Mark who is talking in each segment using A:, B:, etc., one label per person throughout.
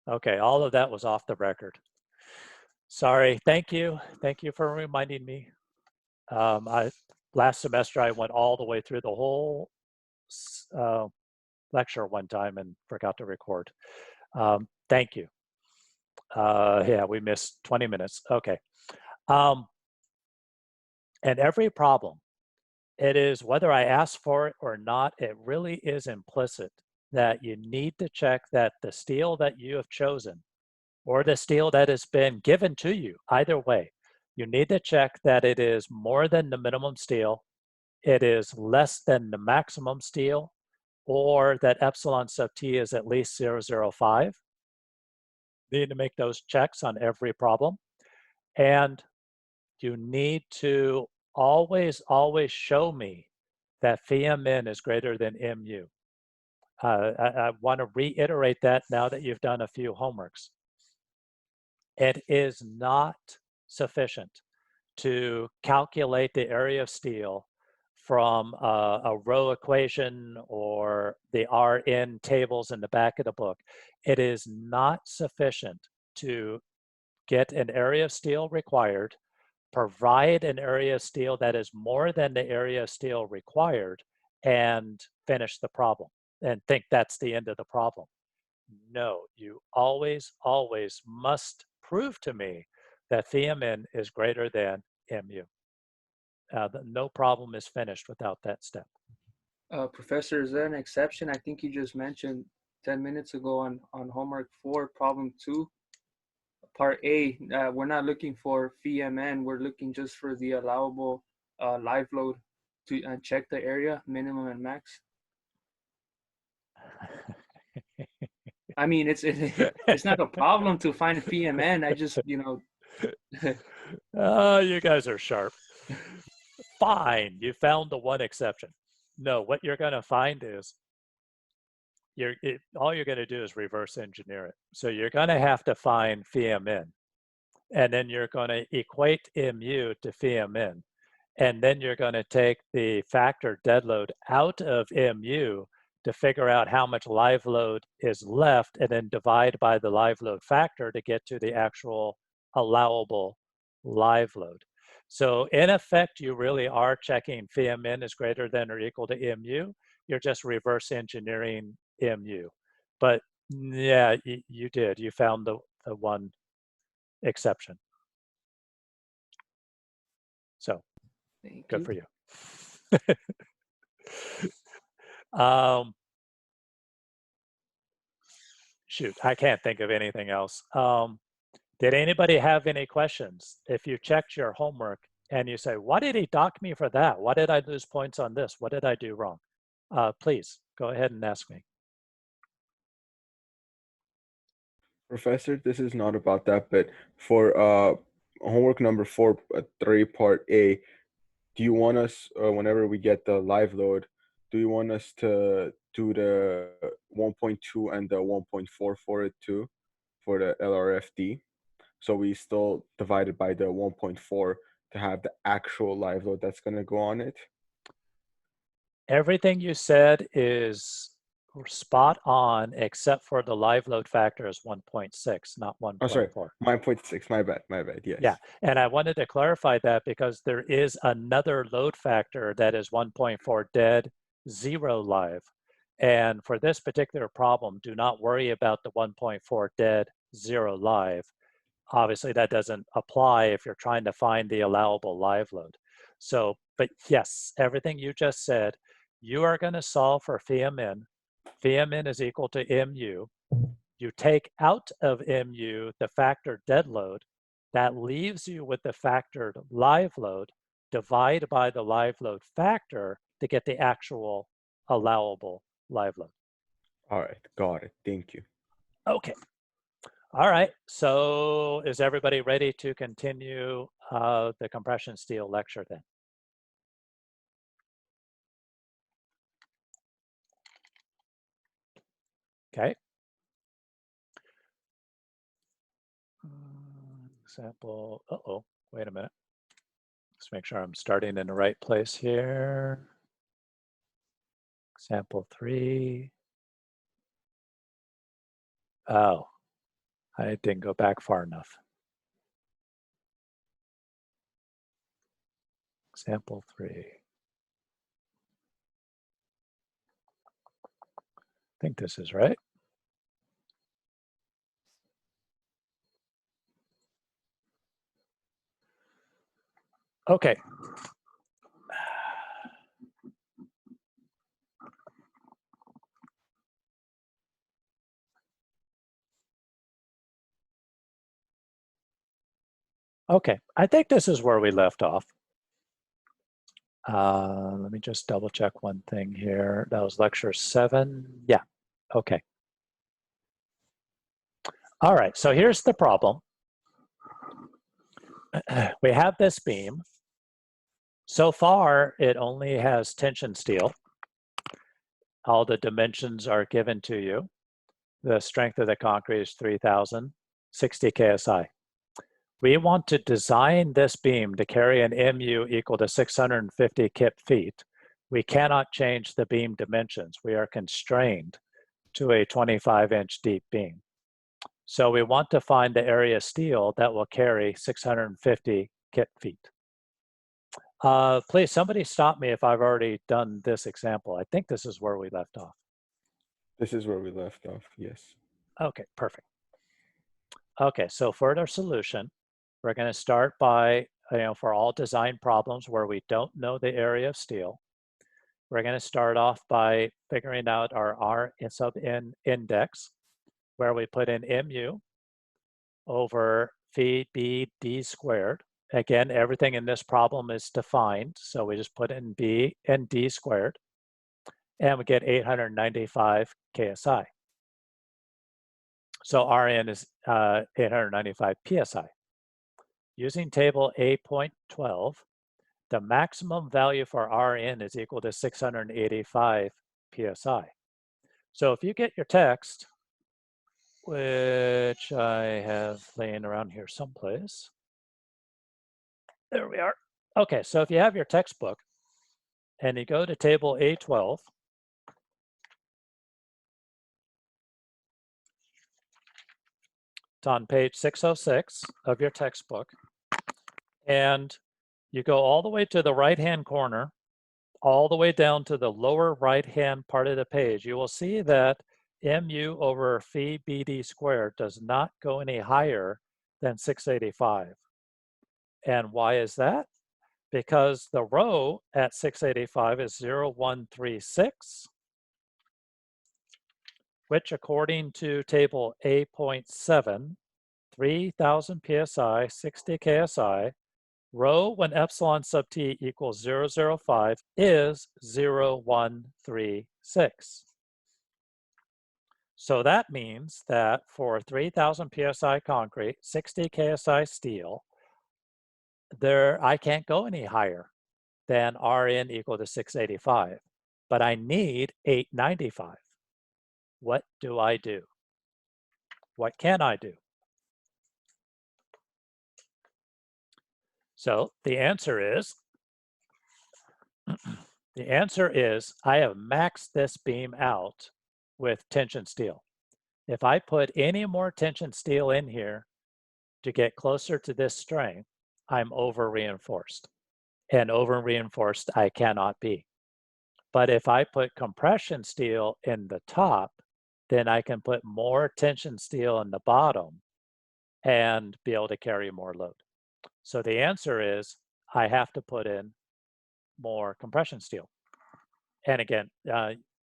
A: Okay, all of that was off the record. Sorry. Thank you. Thank you for reminding me. Last semester I went all the way through the whole lecture one time and forgot to record. Thank you. Yeah, we missed 20 minutes. Okay. And every problem, it is whether I ask for it or not, it really is implicit that you need to check that the steel that you have chosen or the steel that has been given to you, either way, you need to check that it is more than the minimum steel, it is less than the maximum steel, or that epsilon sub t is at least 0.005. You need to make those checks on every problem. And you need to always show me that phi min is greater than mu. I want to reiterate that now that you've done a few homeworks. It is not sufficient to calculate the area of steel from a row equation or the Rn tables in the back of the book. It is not sufficient to get an area of steel required, provide an area of steel that is more than the area of steel required, and finish the problem and think that's the end of the problem. No, you always must prove to me that phi min is greater than mu. No problem is finished without that step.
B: Professor, is there an exception? I think you just mentioned 10 minutes ago on homework 4, problem 2, part A. We're not looking for phi min, we're looking just for the allowable live load to check the area, minimum and max. I mean, it's not a problem to find phi min. I just,
A: Oh, you guys are sharp. Fine, you found the one exception. No, what you're going to find is all you're going to do is reverse engineer it. So you're going to have to find phi min, and then you're going to equate mu to phi min, and then you're going to take the factor dead load out of mu to figure out how much live load is left, and then divide by the live load factor to get to the actual allowable live load. So in effect, you really are checking phi min is greater than or equal to mu. You're just reverse engineering mu. But yeah, you did. You found the one exception. So good for you. Shoot, I can't think of anything else. Did anybody have any questions? If you checked your homework and you say, why did he dock me for that? Why did I lose points on this? What did I do wrong? Please go ahead and ask me.
C: Professor, this is not about that, but for homework number 4, 3, part A, do you want us, whenever we get the live load, do you want us to do the 1.2 and the 1.4 for it too, for the LRFD? So we still divided by the 1.4 to have the actual live load that's going to go on it?
A: Everything you said is spot on, except for the live load factor is 1.6, not 1.4.
C: Oh, sorry, 1.6, my bad, yes.
A: Yeah, and I wanted to clarify that because there is another load factor that is 1.4 dead, 0 live. And for this particular problem, do not worry about the 1.4 dead, 0 live. Obviously, that doesn't apply if you're trying to find the allowable live load. So, but yes, everything you just said, you are going to solve for phi min. Phi min is equal to mu. You take out of mu the factor dead load. That leaves you with the factored live load. Divide by the live load factor to get the actual allowable live load.
C: All right, got it. Thank you.
A: Okay. All right, so is everybody ready to continue the compression steel lecture then? Okay. Example, uh-oh, wait a minute. Let's make sure I'm starting in the right place here. Example 3. Oh, I didn't go back far enough. Example 3. I think this is right. Okay. Okay, I think this is where we left off. Let me just double check one thing here. That was lecture 7. Yeah, okay. All right, so here's the problem. We have this beam. So far, it only has tension steel. All the dimensions are given to you. The strength of the concrete is 3,060 KSI. We want to design this beam to carry an MU equal to 650 kip feet. We cannot change the beam dimensions. We are constrained to a 25-inch deep beam. So we want to find the area of steel that will carry 650 kip feet. Please, somebody stop me if I've already done this example. I think this is where we left off.
C: This is where we left off, yes.
A: Okay, perfect. Okay, so for our solution, we're going to start by, for all design problems where we don't know the area of steel, we're going to start off by figuring out our R sub n index, where we put in mu over phi b d squared. Again, everything in this problem is defined, so we just put in b and d squared, and we get 895 KSI. So Rn is 895 PSI. Using table 8.12, the maximum value for Rn is equal to 685 PSI. So if you get your text, which I have laying around here someplace, there we are. Okay, so if you have your textbook and you go to table A12, it's on page 606 of your textbook, and you go all the way to the right-hand corner, all the way down to the lower right-hand part of the page, you will see that mu over phi bd squared does not go any higher than 685. And why is that? Because the rho at 685 is 0.136, which according to table A.7, 3,000 psi, 60 ksi, rho when epsilon sub t equals 0.005 is 0.136. So that means that for 3,000 psi concrete, 60 ksi steel, I can't go any higher than Rn equal to 685, but I need 895. What do I do? What can I do? So the answer is I have maxed this beam out with tension steel. If I put any more tension steel in here to get closer to this strength, I'm over reinforced. And over reinforced I cannot be. But if I put compression steel in the top, then I can put more tension steel in the bottom and be able to carry more load. So the answer is I have to put in more compression steel. And again,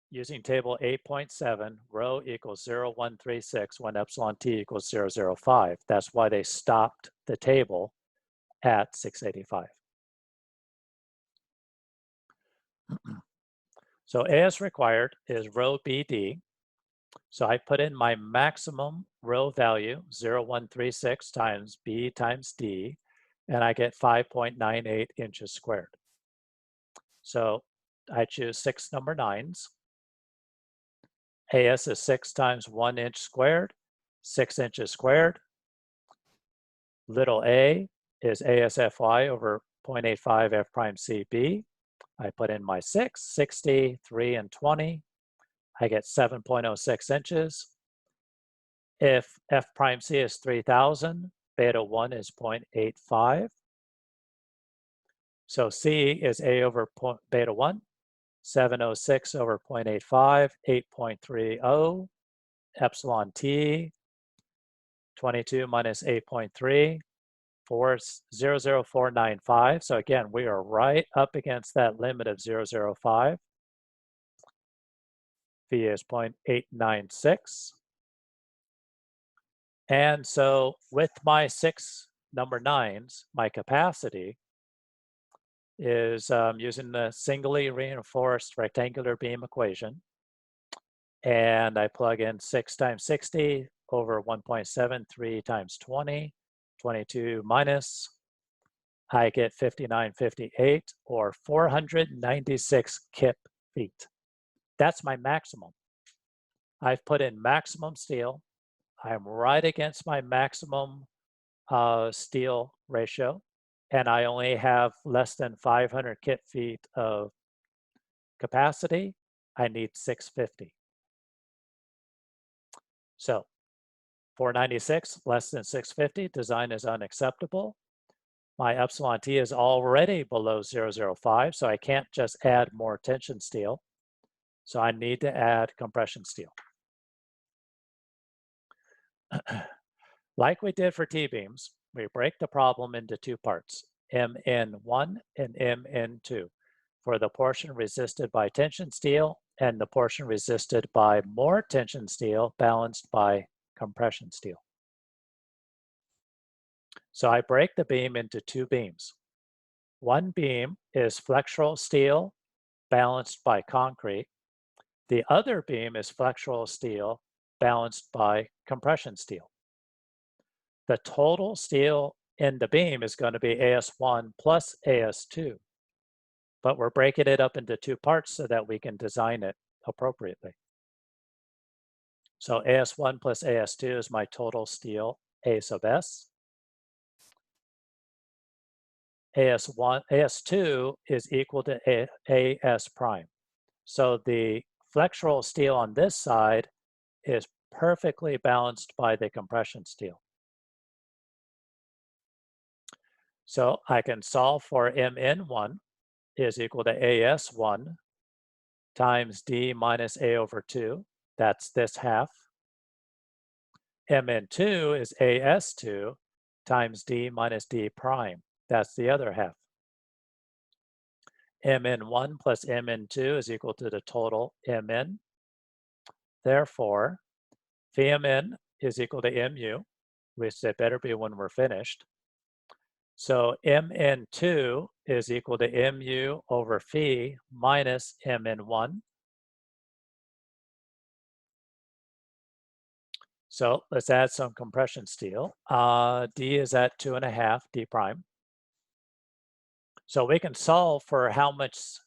A: using table 8.7, rho equals 0.136 when epsilon t equals 0.005. That's why they stopped the table at 685. So as required is rho BD. So I put in my maximum rho value, 0.136 times B times D, and I get 5.98 inches squared. So I choose 6 number 9s. AS is 6 times 1 inch squared, 6 inches squared. Little a is ASFY over 0.85 F prime CB. I put in my 6, 60, 3, and 20. I get 7.06 inches. If F prime C is 3000, beta 1 is 0.85. So C is A over beta 1, 706 over 0.85, 8.30, epsilon T, 22 minus 8.3, 0.00495. So again, we are right up against that limit of 0.005. V is 0.896. And so with my 6 number 9s, my capacity is using the singly reinforced rectangular beam equation. And I plug in 6 times 60 over 1.73 times 20, 22 minus, I get 5958 or 496 kip feet. That's my maximum. I've put in maximum steel. I'm right against my maximum steel ratio, and I only have less than 500 kip feet of capacity. I need 650. So 496 less than 650, design is unacceptable. My epsilon T is already below 0.005, so I can't just add more tension steel. So I need to add compression steel. Like we did for T-beams, we break the problem into 2 parts, MN1 and MN2, for the portion resisted by tension steel and the portion resisted by more tension steel balanced by compression steel. So I break the beam into 2 beams. One beam is flexural steel balanced by concrete. The other beam is flexural steel balanced by compression steel. The total steel in the beam is going to be AS1 plus AS2, but we're breaking it up into 2 parts so that we can design it appropriately. So AS1 plus AS2 is my total steel A sub S. AS2 is equal to AS prime. So the flexural steel on this side is perfectly balanced by the compression steel. So I can solve for MN1 is equal to AS1 times D minus A over 2. That's this half. MN2 is AS2 times D minus D prime. That's the other half. MN1 plus MN2 is equal to the total MN. Therefore, VMN is equal to MU, which it better be when we're finished. So MN2 is equal to MU over phi minus MN1. So let's add some compression steel. D is at 2.5 D prime. So we can solve for how much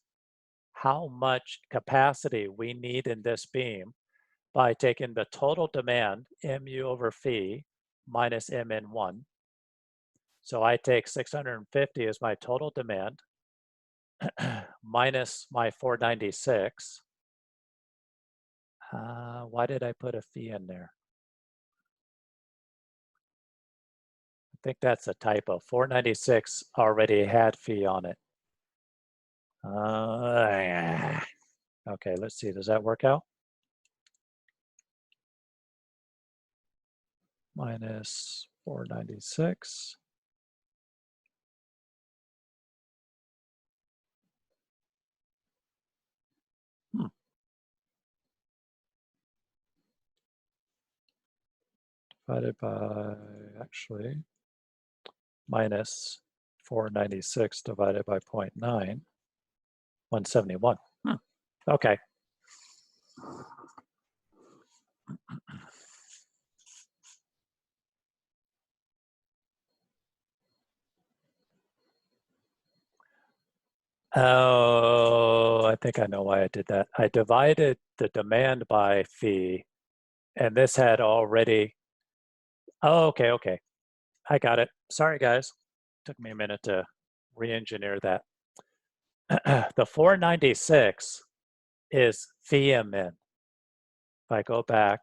A: capacity we need in this beam by taking the total demand, MU over phi minus MN1. So I take 650 as my total demand minus my 496. Why did I put a phi in there? I think that's a typo. 496 already had phi on it. Okay, let's see. Does that work out? Minus 496. Divided by, actually, minus 496 divided by 0.9, 171. Okay. Oh, I think I know why I did that. I divided the demand by phi, and this had already, oh, okay. I got it. Sorry, guys. Took me a minute to re-engineer that. The 496 is VMN. If I go back,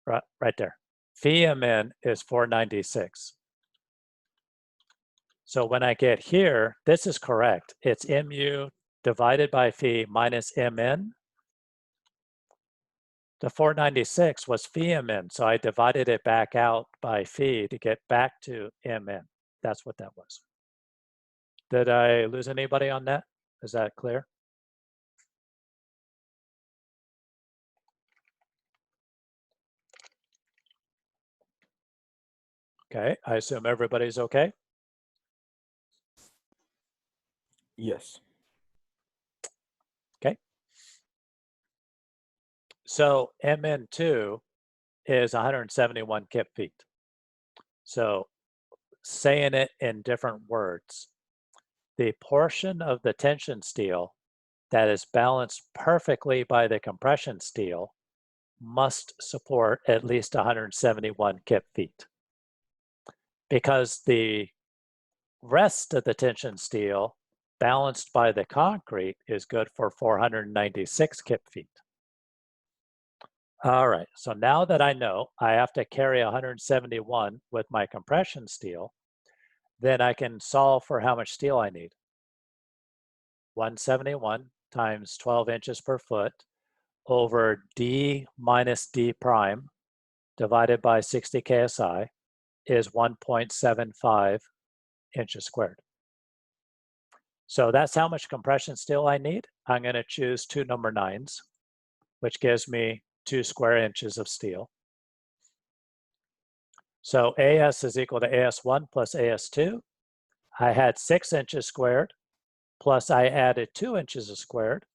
A: right there. Phi Mn is 496. So when I get here, this is correct. It's mu divided by phi minus Mn. The 496 was phi Mn, so I divided it back out by phi to get back to Mn. That's what that was. Did I lose anybody on that? Is that clear? Okay, I assume everybody's okay.
C: Yes.
A: Okay. So Mn2 is 171 kip feet. So saying it in different words, the portion of the tension steel that is balanced perfectly by the compression steel must support at least 171 kip feet. Because the rest of the tension steel balanced by the concrete is good for 496 kip feet. All right, so now that I know I have to carry 171 with my compression steel, then I can solve for how much steel I need. 171 times 12 inches per foot over d minus d prime divided by 60 KSI is 1.75 inches squared. So that's how much compression steel I need. I'm going to choose 2 number 9s, which gives me 2 square inches of steel. So AS is equal to AS1 plus AS2. I had 6 inches squared, plus I added 2 inches squared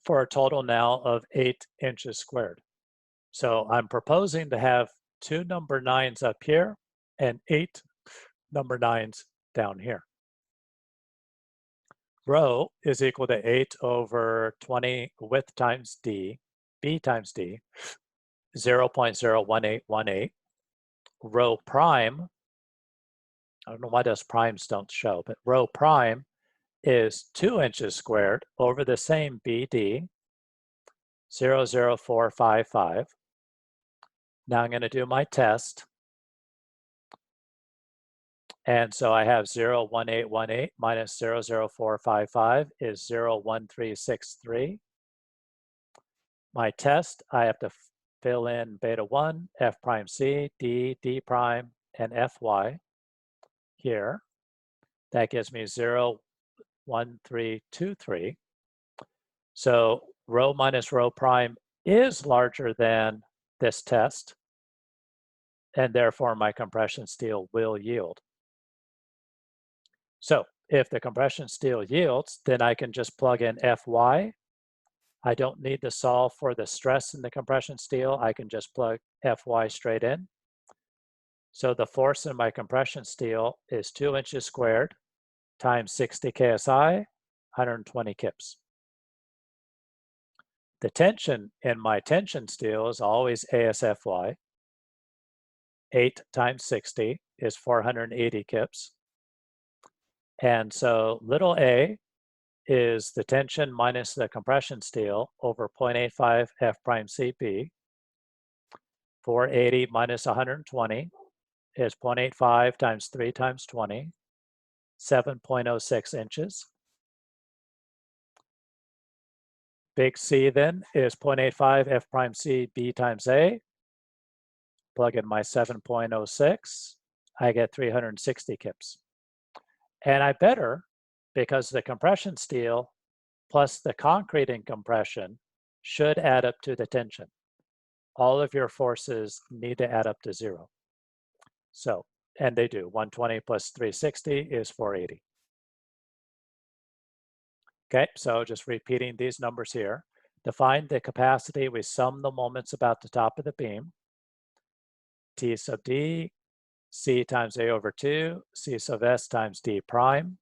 A: for a total now of 8 inches squared. So I'm proposing to have 2 number 9s up here and 8 number 9s down here. Rho is equal to 8 over 20 width times d, b times d, 0.01818. Rho prime, I don't know why those primes don't show, but rho prime is 2 inches squared over the same BD, 0.00455. Now I'm going to do my test. And so I have 0.1818 minus 0.00455 is 0.1363. My test, I have to fill in beta 1, F prime C, D, D prime, and Fy here. That gives me 0.1323. So rho minus rho prime is larger than this test, and therefore my compression steel will yield. So if the compression steel yields, then I can just plug in Fy. I don't need to solve for the stress in the compression steel. I can just plug Fy straight in. So the force in my compression steel is 2 inches squared times 60 KSI, 120 kips. The tension in my tension steel is always ASFY. 8 times 60 is 480 kips. And so little a is the tension minus the compression steel over 0.85 F prime CP. 480 minus 120 is 0.85 times 3 times 20, 7.06 inches. Big C then is 0.85 F prime C B times A. Plug in my 7.06, I get 360 kips. And I better, because the compression steel plus the concrete in compression should add up to the tension. All of your forces need to add up to 0. So, and they do. 120 plus 360 is 480. Okay, so just repeating these numbers here. To find the capacity, we sum the moments about the top of the beam. T sub D, C times A over 2, C sub S times D prime,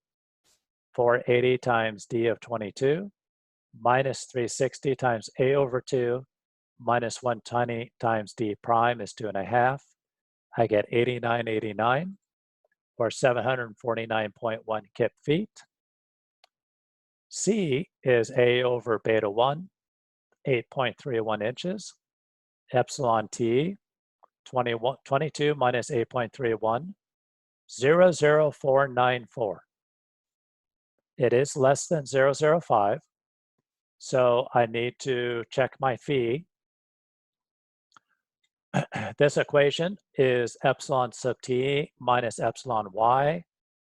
A: 480 times D of 22, minus 360 times A over 2, minus 120 times D prime is 2.5. I get 8989, or 749.1 kip feet. C is A over beta 1, 8.31 inches. epsilon T, 22 minus 8.31, 00494. It is less than 005, so I need to check my phi. This equation is epsilon sub t minus epsilon y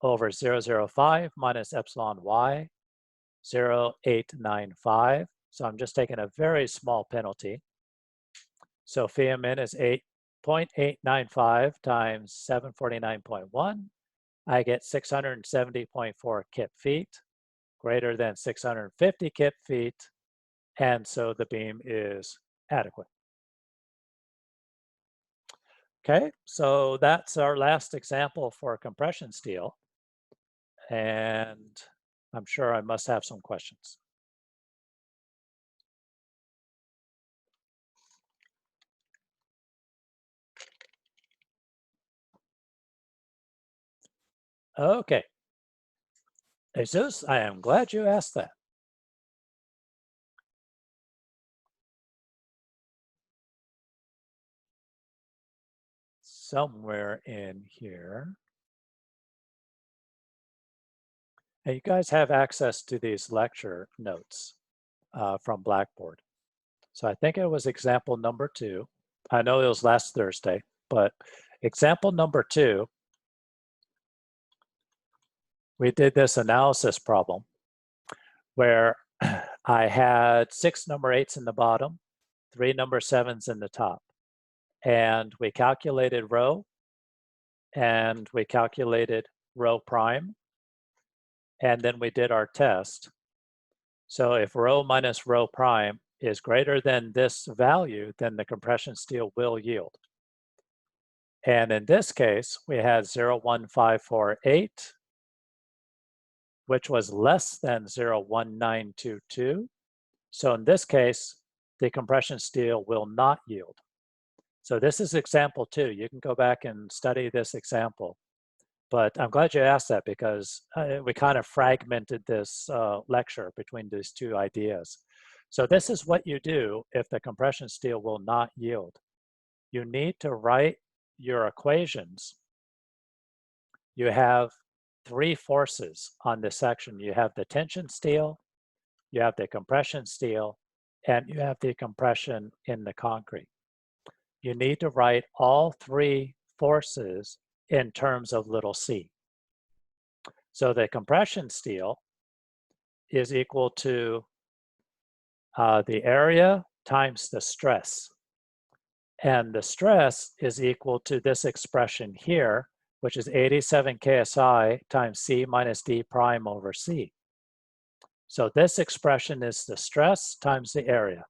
A: over 005 minus epsilon y, 0.895. So I'm just taking a very small penalty. So phi min is 8.895 times 749.1. I get 670.4 kip feet, greater than 650 kip feet, and so the beam is adequate. Okay, so that's our last example for compression steel, and I'm sure I must have some questions. Okay. Jesus, I am glad you asked that. Somewhere in here. And you guys have access to these lecture notes from Blackboard. So I think it was example number 2. I know it was last Thursday, but example number 2, we did this analysis problem where I had 6 number 8s in the bottom, 3 number 7s in the top. And we calculated rho, and we calculated rho prime, and then we did our test. So if rho minus rho prime is greater than this value, then the compression steel will yield. And in this case, we had 0.1548, which was less than 0.1922. So in this case, the compression steel will not yield. So this is example 2. You can go back and study this example. But I'm glad you asked that because we kind of fragmented this lecture between these two ideas. So this is what you do if the compression steel will not yield. You need to write your equations. You have 3 forces on this section. You have the tension steel, you have the compression steel, and you have the compression in the concrete. You need to write all 3 forces in terms of little c. So the compression steel is equal to the area times the stress. And the stress is equal to this expression here, which is 87 KSI times C minus D prime over C. So this expression is the stress times the area.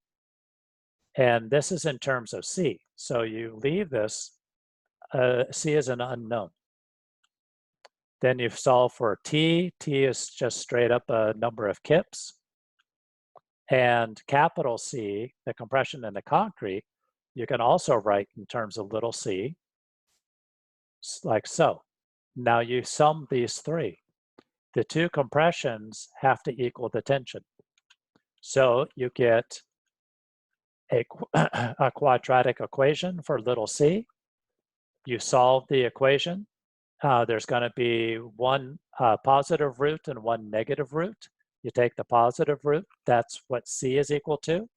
A: And this is in terms of C. So you leave this, C is an unknown. Then you solve for T. T is just straight up a number of kips. And capital C, the compression in the concrete, you can also write in terms of little c, like so. Now you sum these 3. The 2 compressions have to equal the tension. So you get a quadratic equation for little c. You solve the equation. There's going to be one positive root and one negative root. You take the positive root, that's what c is equal to.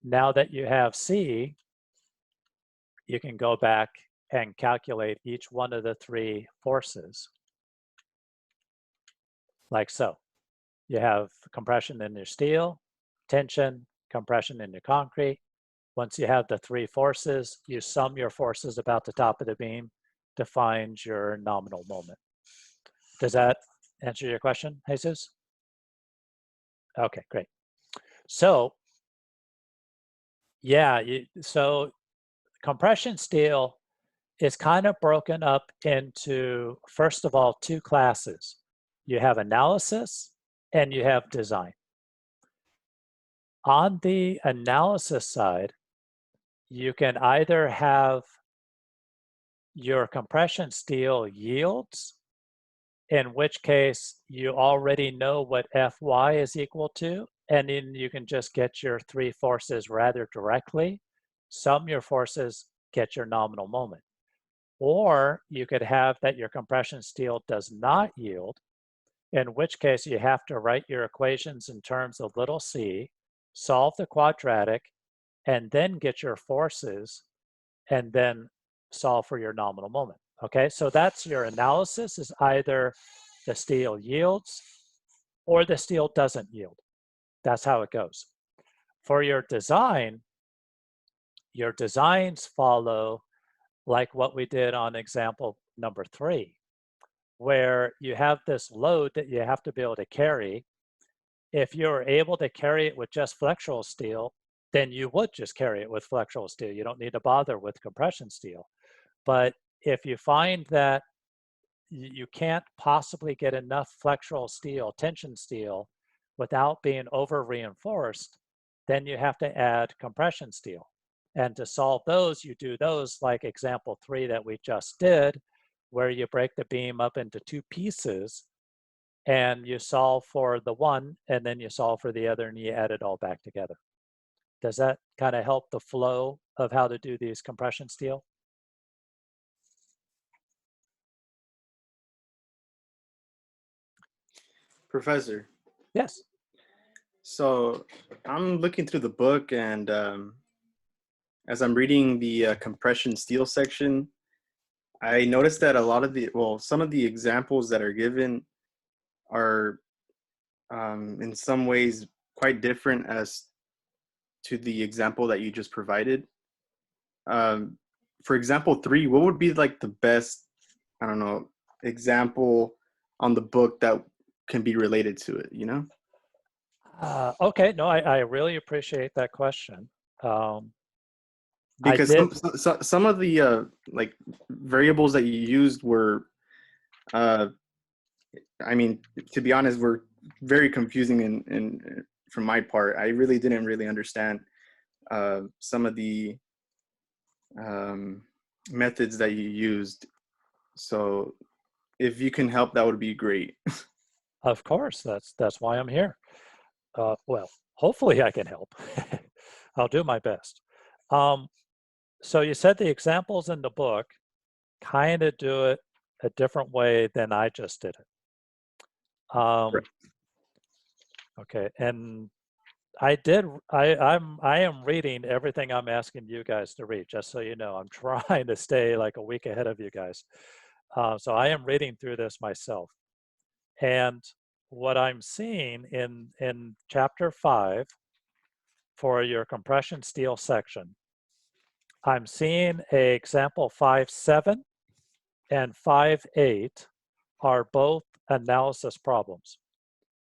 A: Now that you have c, you can go back and calculate each one of the 3 forces, like so. You have compression in your steel, tension, compression in your concrete. Once you have the 3 forces, you sum your forces about the top of the beam to find your nominal moment. Does that answer your question, Jesus? Okay, great. So, yeah, so compression steel is kind of broken up into, first of all, 2 classes. You have analysis and you have design. On the analysis side, you can either have your compression steel yields, in which case you already know what Fy is equal to, and then you can just get your 3 forces rather directly. sum your forces, get your nominal moment. Or you could have that your compression steel does not yield, in which case you have to write your equations in terms of little c, solve the quadratic, and then get your forces, and then solve for your nominal moment. Okay, so that's your analysis, is either the steel yields or the steel doesn't yield. That's how it goes. For your design, your designs follow like what we did on example number 3, where you have this load that you have to be able to carry. If you're able to carry it with just flexural steel, then you would just carry it with flexural steel. You don't need to bother with compression steel. But if you find that you can't possibly get enough flexural steel, tension steel, without being over reinforced, then you have to add compression steel. And to solve those, you do those like example 3 that we just did, where you break the beam up into 2 pieces and you solve for the one and then you solve for the other and you add it all back together. Does that kind of help the flow of how to do these compression steel?
D: Professor,
A: Yes.
D: so I'm looking through the book, and as I'm reading the compression steel section, I noticed that a lot of some of the examples that are given are in some ways quite different as to the example that you just provided. For example 3, what would be like the best, I don't know, example on the book that can be related to it, you know?
A: Okay, no, I really appreciate that question.
D: Because some of the like variables that you used were, I mean, to be honest, were very confusing in from my part. I really didn't really understand some of the methods that you used. So if you can help, that would be great.
A: Of course, that's why I'm here. Well, hopefully I can help. I'll do my best. So you said the examples in the book kind of do it a different way than I just did it. Okay, and I am reading everything I'm asking you guys to read, just so you know. I'm trying to stay like a week ahead of you guys. So I am reading through this myself. And what I'm seeing in chapter 5 for your compression steel section, I'm seeing a example 5.7 and 5.8 are both analysis problems.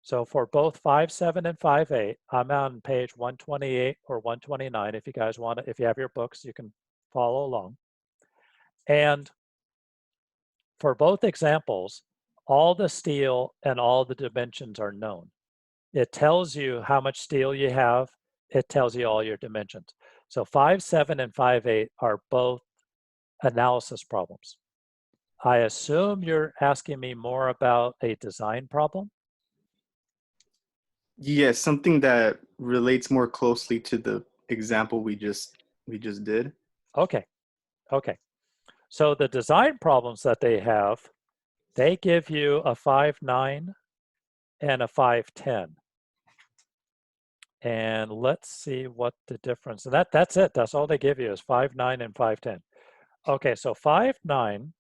A: So for both 5.7 and 5.8, I'm on page 128 or 129. If you guys want to, if you have your books, you can follow along. And for both examples, all the steel and all the dimensions are known. It tells you how much steel you have. It tells you all your dimensions. So 5.7 and 5.8 are both analysis problems. I assume you're asking me more about a design problem?
D: Yes, something that relates more closely to the example we just did.
A: Okay. So the design problems that they have, they give you a 5.9 and a 5.10. And let's see what the difference, and that's it. That's all they give you is 5.9 and 5.10. Okay, so 5.9,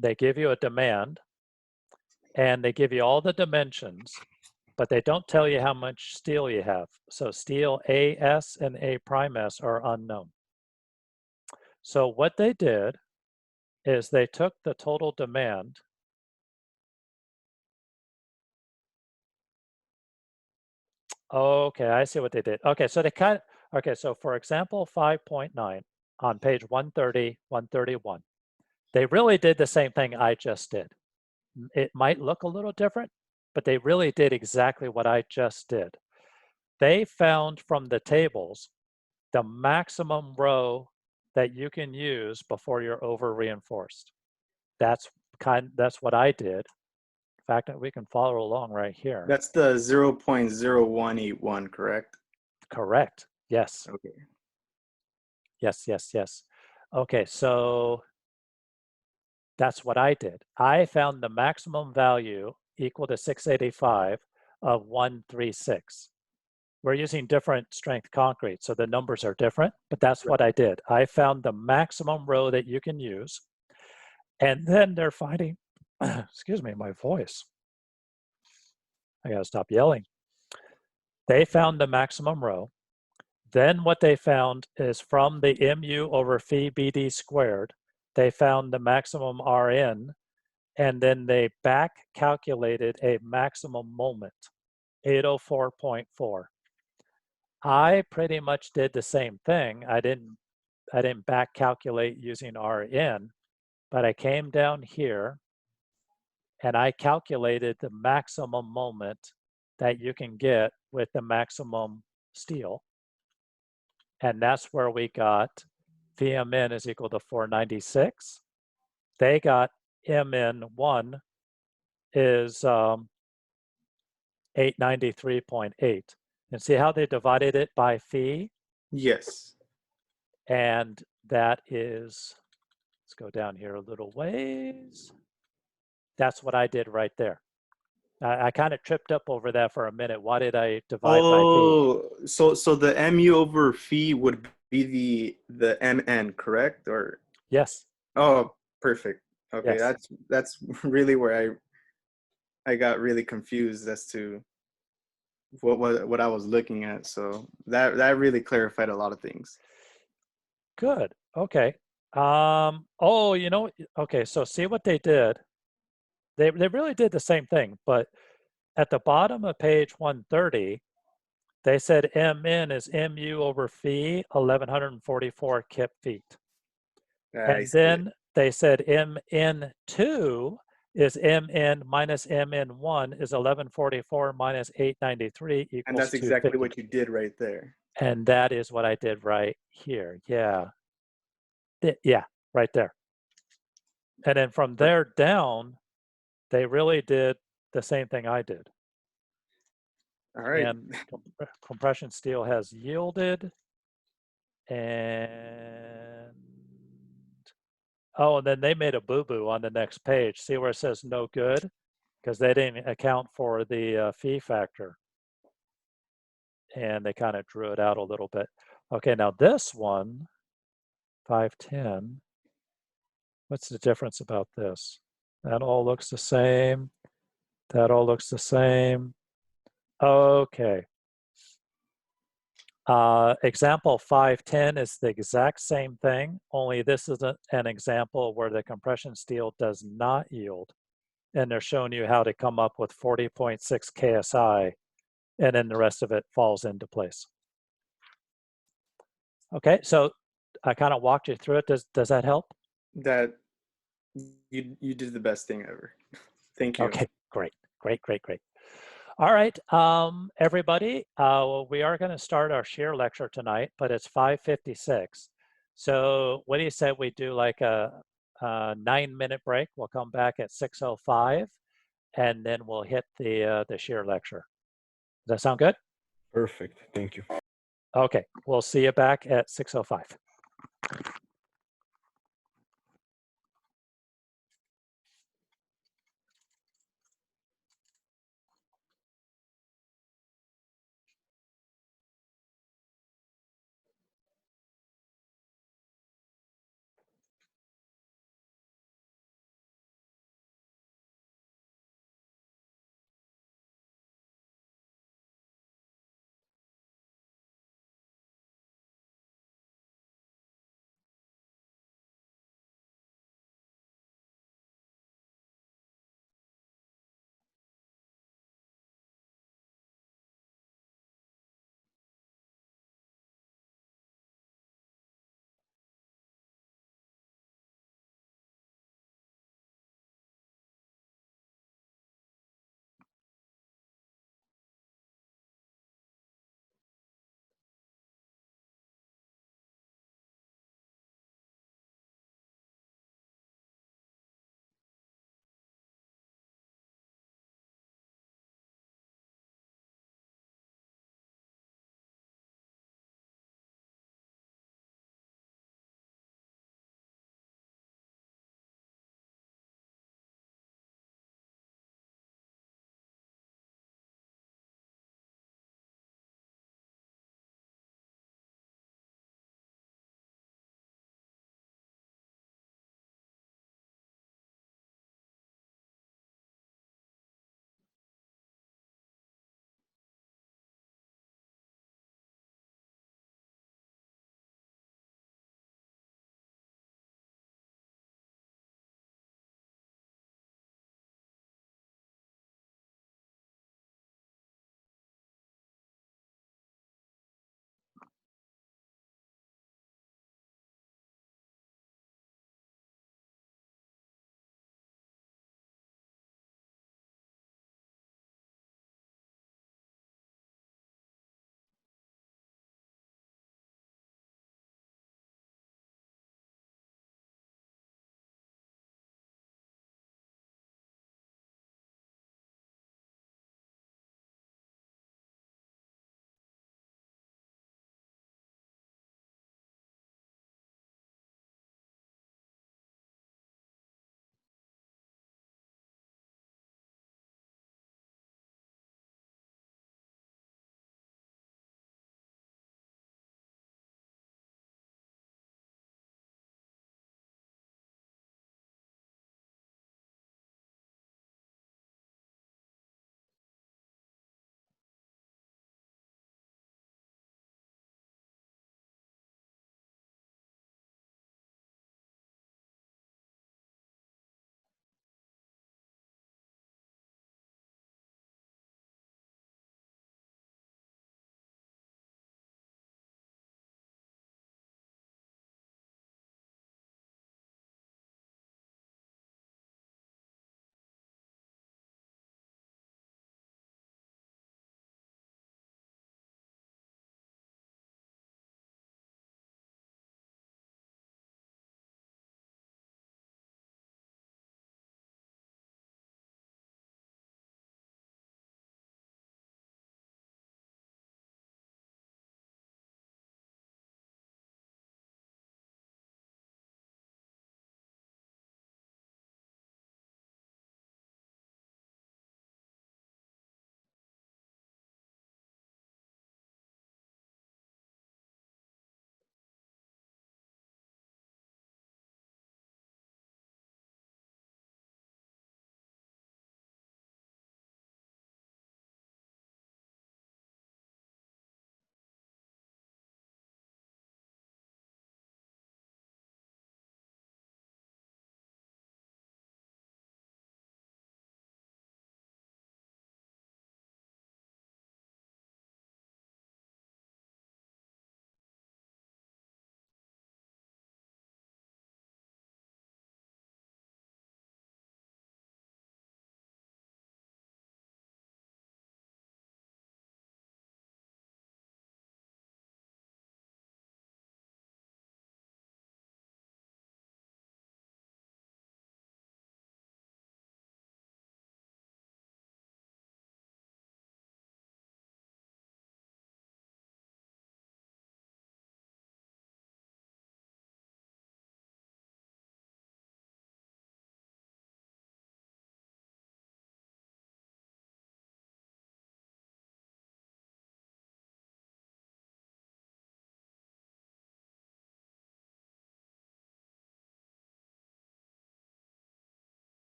A: they give you a demand and they give you all the dimensions, but they don't tell you how much steel you have. So steel AS and A prime S are unknown. So what they did is they took the total demand Okay, I see what they did. Okay, so okay, so for example 5.9 on page 130, 131, they really did the same thing I just did. It might look a little different, but they really did exactly what I just did. They found from the tables the maximum row that you can use before you're over reinforced. That's what I did. In fact, we can follow along right here.
D: That's the 0.0181, correct?
A: Correct. Yes.
D: Okay.
A: Yes, yes, yes. Okay, so that's what I did. I found the maximum value equal to 685 of 136. We're using different strength concrete, so the numbers are different, but that's what I did. I found the maximum row that you can use, and then they're finding, excuse me, my voice. I gotta stop yelling. They found the maximum row. Then what they found is from the mu over phi bd squared, they found the maximum Rn, and then they back calculated a maximum moment, 804.4. I pretty much did the same thing. I didn't back calculate using Rn, but I came down here and I calculated the maximum moment that you can get with the maximum steel. And that's where we got VMN is equal to 496. They got MN1 is 893.8. And see how they divided it by phi?
D: Yes.
A: And that is, let's go down here a little ways. That's what I did right there. I kind of tripped up over that for a minute. Why did I divide by phi?
D: Oh, so the mu over phi would be the mn, correct? Or
A: Yes,
D: oh, perfect. Okay,
A: yes.
D: that's really where I got really confused as to what I was looking at. So that really clarified a lot of things.
A: Good. Okay. Oh, okay, so see what they did. They really did the same thing, but at the bottom of page 130, they said Mn is mu over phi 1144 kip feet.
D: I
A: And
D: see it.
A: then they said Mn2 is Mn minus Mn1 is 1144 minus 893
D: And
A: equals
D: that's exactly
A: 250.
D: what you did right there.
A: And that is what I did right here. Yeah. Yeah, right there. And then from there down, they really did the same thing I did.
D: All right.
A: And compression steel has yielded. And oh, and then they made a boo-boo on the next page. See where it says no good? Because they didn't account for the phi factor. And they kind of drew it out a little bit. Okay, now this one, 510, what's the difference about this? That all looks the same. That all looks the same. Okay. Example 510 is the exact same thing, only this is an example where the compression steel does not yield. And they're showing you how to come up with 40.6 KSI, and then the rest of it falls into place. Okay, so I kind of walked you through it. Does that help?
D: That you did the best thing ever. Thank you.
A: Okay, great. All right, everybody, we are going to start our shear lecture tonight, but it's 5:56. So what do you say we do like a 9-minute break? We'll come back at 6:05, and then we'll hit the shear lecture. Does that sound good?
C: Perfect. Thank you.
A: Okay, we'll see you back at 6:05.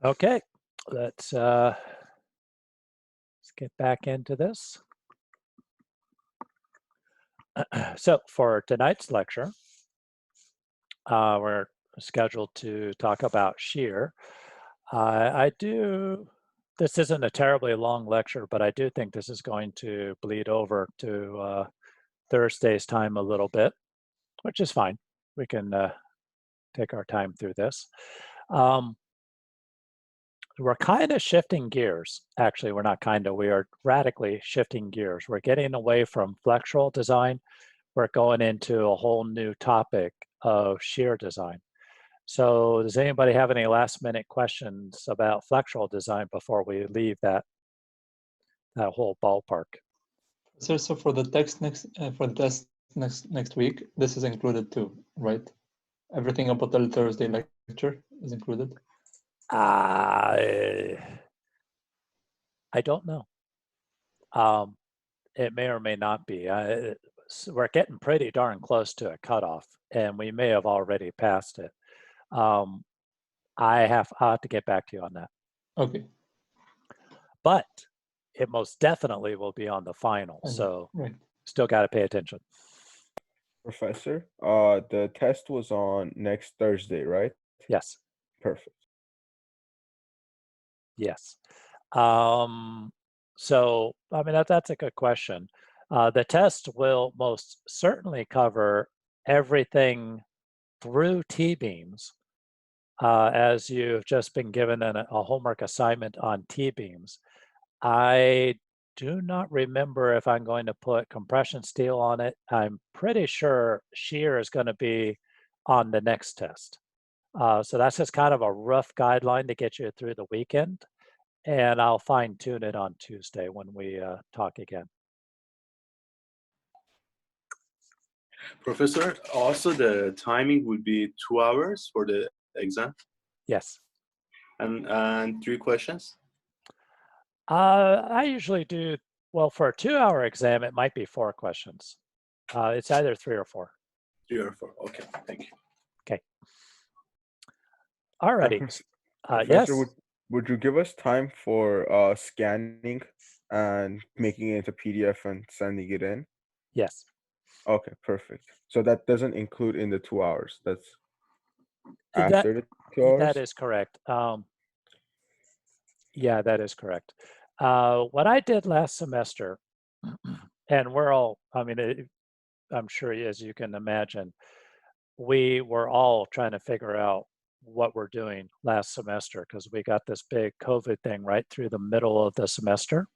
A: Okay, let's get back into this. So for tonight's lecture, we're scheduled to talk about shear. This isn't a terribly long lecture, but I do think this is going to bleed over to Thursday's time a little bit, which is fine. We can take our time through this. We're kind of shifting gears. Actually, we're not kind of, we are radically shifting gears. We're getting away from flexural design. We're going into a whole new topic of shear design. So does anybody have any last minute questions about flexural design before we leave that whole ballpark?
E: So for the text next week, this is included too, right? Everything up until Thursday lecture is included.
A: I don't know. It may or may not be. We're getting pretty darn close to a cutoff, and we may have already passed it. I'll have to get back to you on that.
E: Okay.
A: But it most definitely will be on the final, so
E: right.
A: Still got to pay attention.
C: Professor, the test was on next Thursday, right?
A: Yes.
C: Perfect.
A: Yes. So, I mean, that's a good question. The test will most certainly cover everything through T-beams, as you've just been given a homework assignment on T-beams. I do not remember if I'm going to put compression steel on it. I'm pretty sure shear is going to be on the next test. So that's just kind of a rough guideline to get you through the weekend. And I'll fine tune it on Tuesday when we talk again.
F: Professor, also the timing would be 2 hours for the exam?
A: Yes.
F: And 3 questions?
A: I usually do, well, for a 2-hour exam, it might be 4 questions. It's either 3 or 4.
F: 3 or 4, okay, thank you.
A: Okay. All righty.
C: Professor,
A: Yes.
C: would you give us time for scanning and making it into PDF and sending it in?
A: Yes.
C: Okay, perfect. So that doesn't include in the 2 hours. That's
A: That-
C: after the 2 hours?
A: That is correct. Yeah, that is correct. What I did last semester, and we're all, I mean, I'm sure as you can imagine, we were all trying to figure out what we're doing last semester because we got this big COVID thing right through the middle of the semester.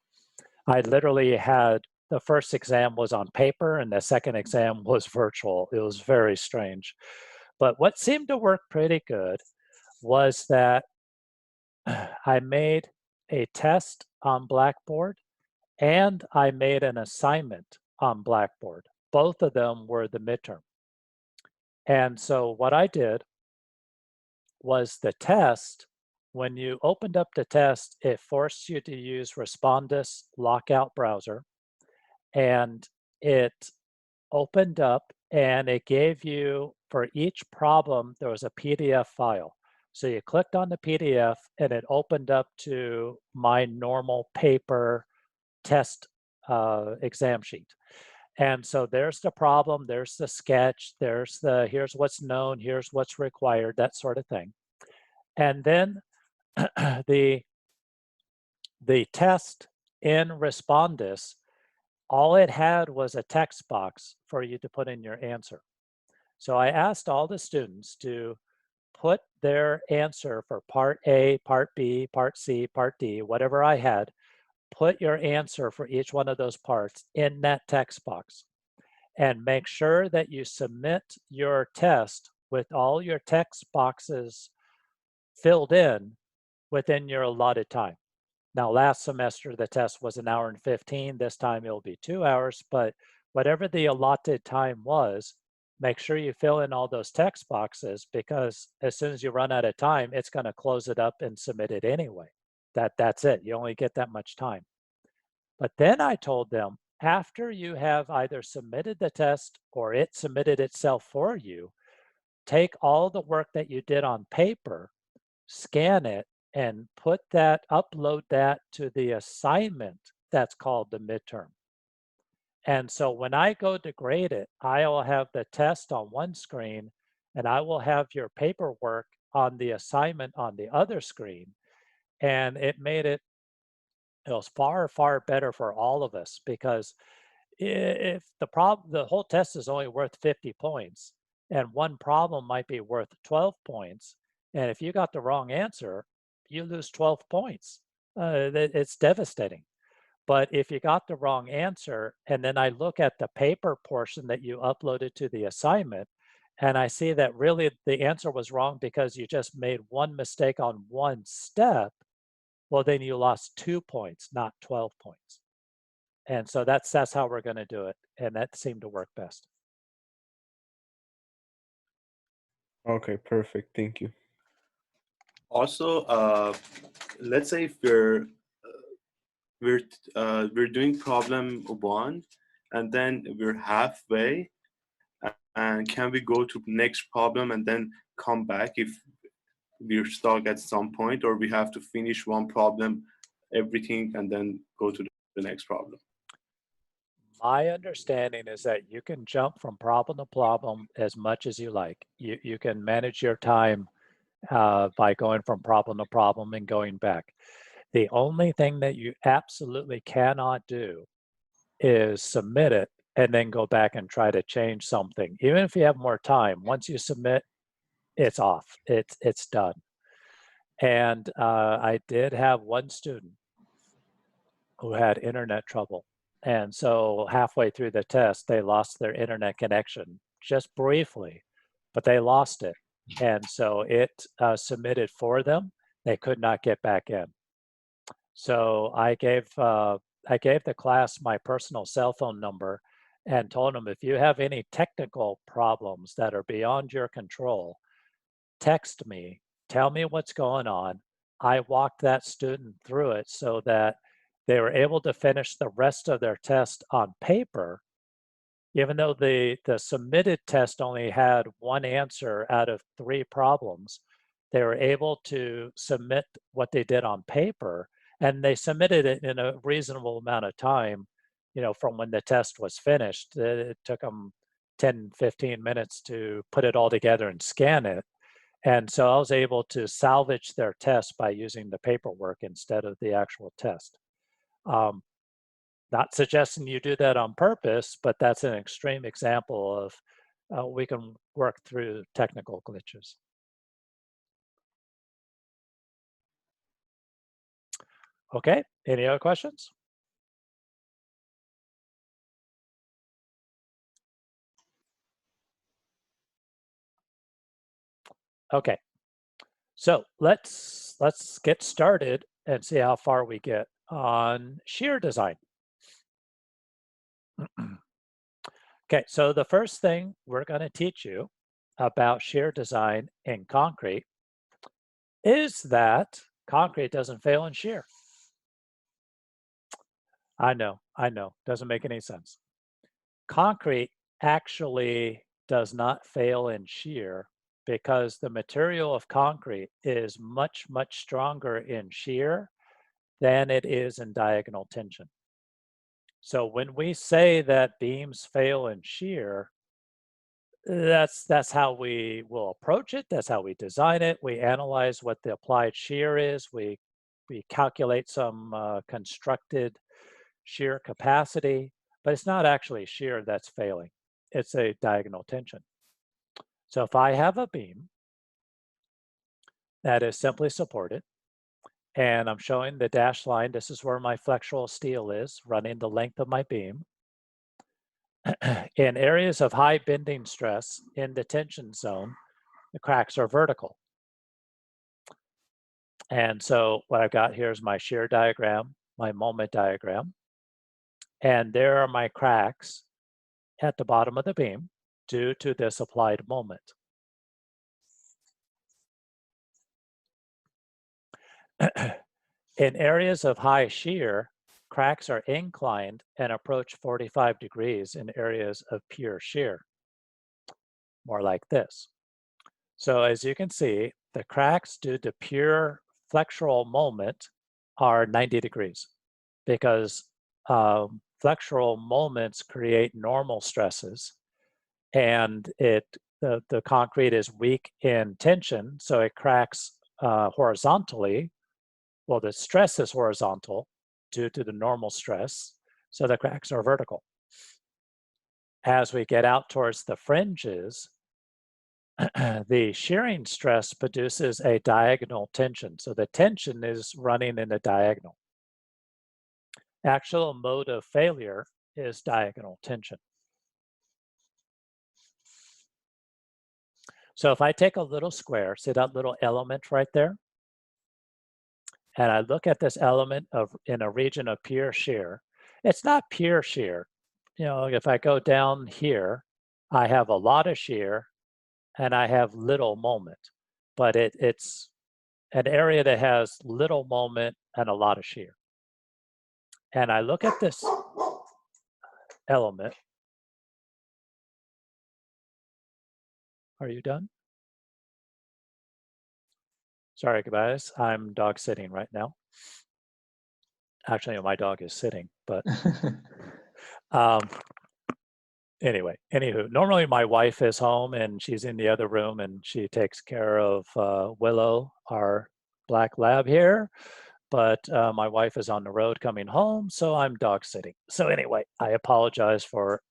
A: I literally had, the first exam was on paper and the second exam was virtual. It was very strange. But what seemed to work pretty good was that I made a test on Blackboard and I made an assignment on Blackboard. Both of them were the midterm. And so what I did was the test, when you opened up the test, it forced you to use Respondus lockout browser, and it opened up and it gave you, for each problem, there was a PDF file. So you clicked on the PDF and it opened up to my normal paper test exam sheet. And so there's the problem, there's the sketch, there's the, here's what's known, here's what's required, that sort of thing. And then the test in Respondus, all it had was a text box for you to put in your answer. So I asked all the students to put their answer for part A, part B, part C, part D, whatever I had, put your answer for each one of those parts in that text box. And make sure that you submit your test with all your text boxes filled in within your allotted time. Now, last semester, the test was 1 hour and 15. This time it'll be 2 hours, but whatever the allotted time was, make sure you fill in all those text boxes because as soon as you run out of time, it's going to close it up and submit it anyway. That's it. You only get that much time. But then I told them, after you have either submitted the test or it submitted itself for you, take all the work that you did on paper, scan it, and upload that to the assignment that's called the midterm. And so when I go to grade it, I will have the test on one screen and I will have your paperwork on the assignment on the other screen. And it was far, far better for all of us, because if the whole test is only worth 50 points and one problem might be worth 12 points. And if you got the wrong answer, you lose 12 points. It's devastating. But if you got the wrong answer, and then I look at the paper portion that you uploaded to the assignment, and I see that really the answer was wrong because you just made one mistake on one step, well, then you lost 2 points, not 12 points. And so that's how we're going to do it. And that seemed to work best.
C: Okay, perfect. Thank you.
F: Also, let's say if we're doing problem 1, and then we're halfway, and can we go to next problem and then come back if we're stuck at some point, or we have to finish one problem, everything, and then go to the next problem?
A: My understanding is that you can jump from problem to problem as much as you like. You can manage your time by going from problem to problem and going back. The only thing that you absolutely cannot do is submit it and then go back and try to change something. Even if you have more time, once you submit, it's off. It's done. And I did have one student who had internet trouble. And so halfway through the test, they lost their internet connection just briefly, but they lost it. And so it submitted for them. They could not get back in. So I gave the class my personal cell phone number and told them, if you have any technical problems that are beyond your control, text me, tell me what's going on. I walked that student through it so that they were able to finish the rest of their test on paper, even though the submitted test only had one answer out of 3 problems. They were able to submit what they did on paper, and they submitted it in a reasonable amount of time, from when the test was finished. It took them 10, 15 minutes to put it all together and scan it. And so I was able to salvage their test by using the paperwork instead of the actual test. Not suggesting you do that on purpose, but that's an extreme example of we can work through technical glitches. Okay, any other questions? Okay, so let's get started and see how far we get on shear design. Okay, so the first thing we're going to teach you about shear design in concrete is that concrete doesn't fail in shear. I know, doesn't make any sense. Concrete actually does not fail in shear because the material of concrete is much, much stronger in shear than it is in diagonal tension. So when we say that beams fail in shear, that's how we will approach it. That's how we design it. We analyze what the applied shear is. We calculate some constructed shear capacity, but it's not actually shear that's failing. It's a diagonal tension. So if I have a beam that is simply supported, and I'm showing the dashed line, this is where my flexural steel is running the length of my beam. In areas of high bending stress in the tension zone, the cracks are vertical. And so what I've got here is my shear diagram, my moment diagram, and there are my cracks at the bottom of the beam due to this applied moment. In areas of high shear, cracks are inclined and approach 45 degrees in areas of pure shear, more like this. So as you can see, the cracks due to pure flexural moment are 90 degrees because flexural moments create normal stresses, and the concrete is weak in tension, so it cracks horizontally. Well, the stress is horizontal due to the normal stress, so the cracks are vertical. As we get out towards the fringes, the shearing stress produces a diagonal tension. So the tension is running in a diagonal. Actual mode of failure is diagonal tension. So if I take a little square, see that little element right there? And I look at this element in a region of pure shear, it's not pure shear. You know, if I go down here, I have a lot of shear and I have little moment, but it's an area that has little moment and a lot of shear. And I look at this element. Are you done? Sorry, guys, I'm dog sitting right now. Actually, my dog is sitting, but anyway, anywho, normally my wife is home and she's in the other room and she takes care of Willow, our black lab here. But my wife is on the road coming home, so I'm dog sitting. So anyway, I apologize for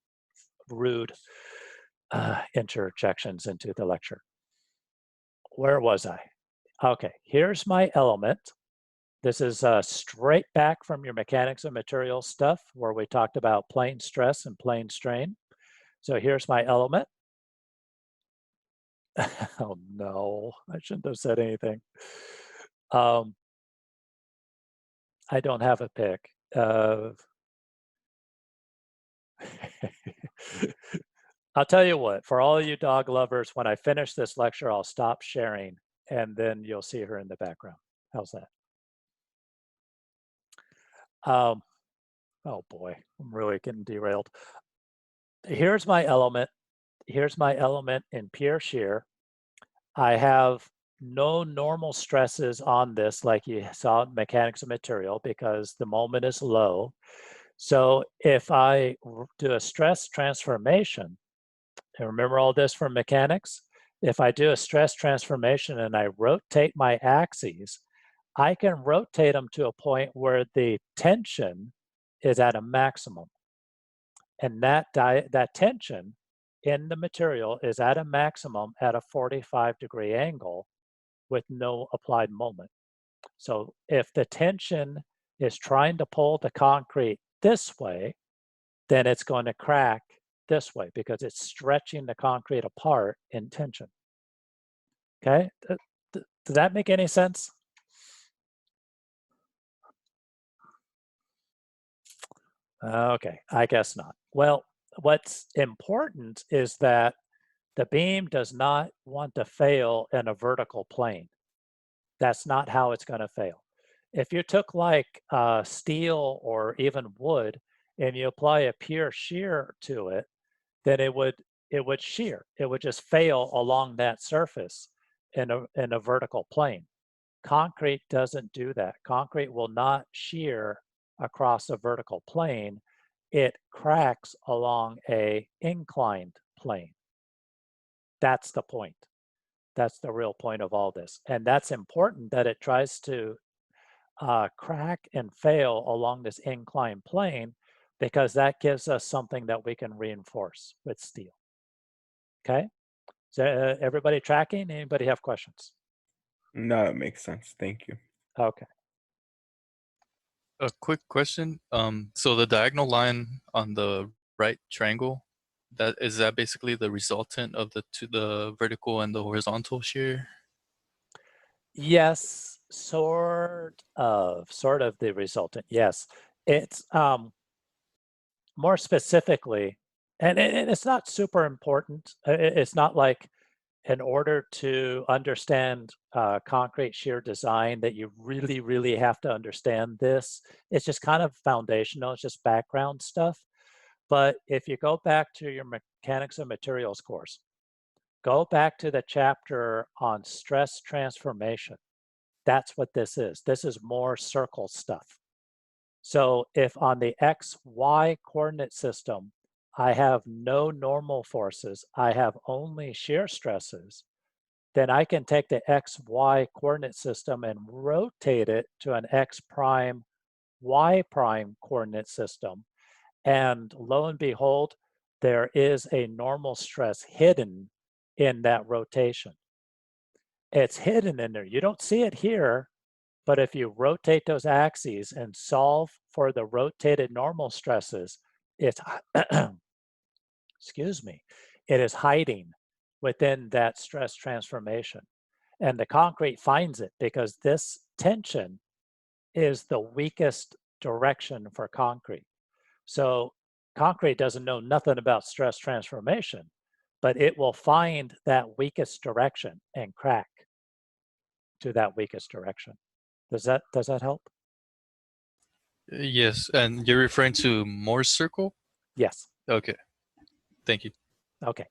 A: rude interjections into the lecture. Where was I? Okay, here's my element. This is straight back from your mechanics of materials stuff where we talked about plane stress and plane strain. So here's my element. Oh no, I shouldn't have said anything. I don't have a pick. I'll tell you what, for all you dog lovers, when I finish this lecture, I'll stop sharing and then you'll see her in the background. How's that? Oh boy, I'm really getting derailed. Here's my element. Here's my element in pure shear. I have no normal stresses on this like you saw in mechanics of material because the moment is low. So if I do a stress transformation, and remember all this from mechanics, if I do a stress transformation and I rotate my axes, I can rotate them to a point where the tension is at a maximum. And that tension in the material is at a maximum at a 45-degree angle with no applied moment. So if the tension is trying to pull the concrete this way, then it's going to crack this way because it's stretching the concrete apart in tension. Okay, does that make any sense? Okay, I guess not. Well, what's important is that the beam does not want to fail in a vertical plane. That's not how it's going to fail. If you took like steel or even wood and you apply a pure shear to it, then it would shear. It would just fail along that surface in a vertical plane. Concrete doesn't do that. Concrete will not shear across a vertical plane. It cracks along a inclined plane. That's the point. That's the real point of all this. And that's important that it tries to crack and fail along this inclined plane because that gives us something that we can reinforce with steel. Okay? Is everybody tracking? Anybody have questions?
C: No, it makes sense. Thank you.
A: Okay.
G: A quick question. So the diagonal line on the right triangle, is that basically the resultant of the vertical and the horizontal shear?
A: Yes, sort of the resultant. Yes, it's more specifically, and it's not super important. It's not like in order to understand concrete shear design that you really, really have to understand this. It's just kind of foundational. It's just background stuff. But if you go back to your mechanics of materials course, go back to the chapter on stress transformation. That's what this is. This is more circle stuff. So if on the XY coordinate system, I have no normal forces, I have only shear stresses, then I can take the XY coordinate system and rotate it to an X prime, Y prime coordinate system. And lo and behold, there is a normal stress hidden in that rotation. It's hidden in there. You don't see it here, but if you rotate those axes and solve for the rotated normal stresses, it's, excuse me, it is hiding within that stress transformation. And the concrete finds it because this tension is the weakest direction for concrete. So concrete doesn't know nothing about stress transformation, but it will find that weakest direction and crack to that weakest direction. Does that help?
G: Yes, and you're referring to Morse circle?
A: Yes.
G: Okay, thank you.
A: Okay.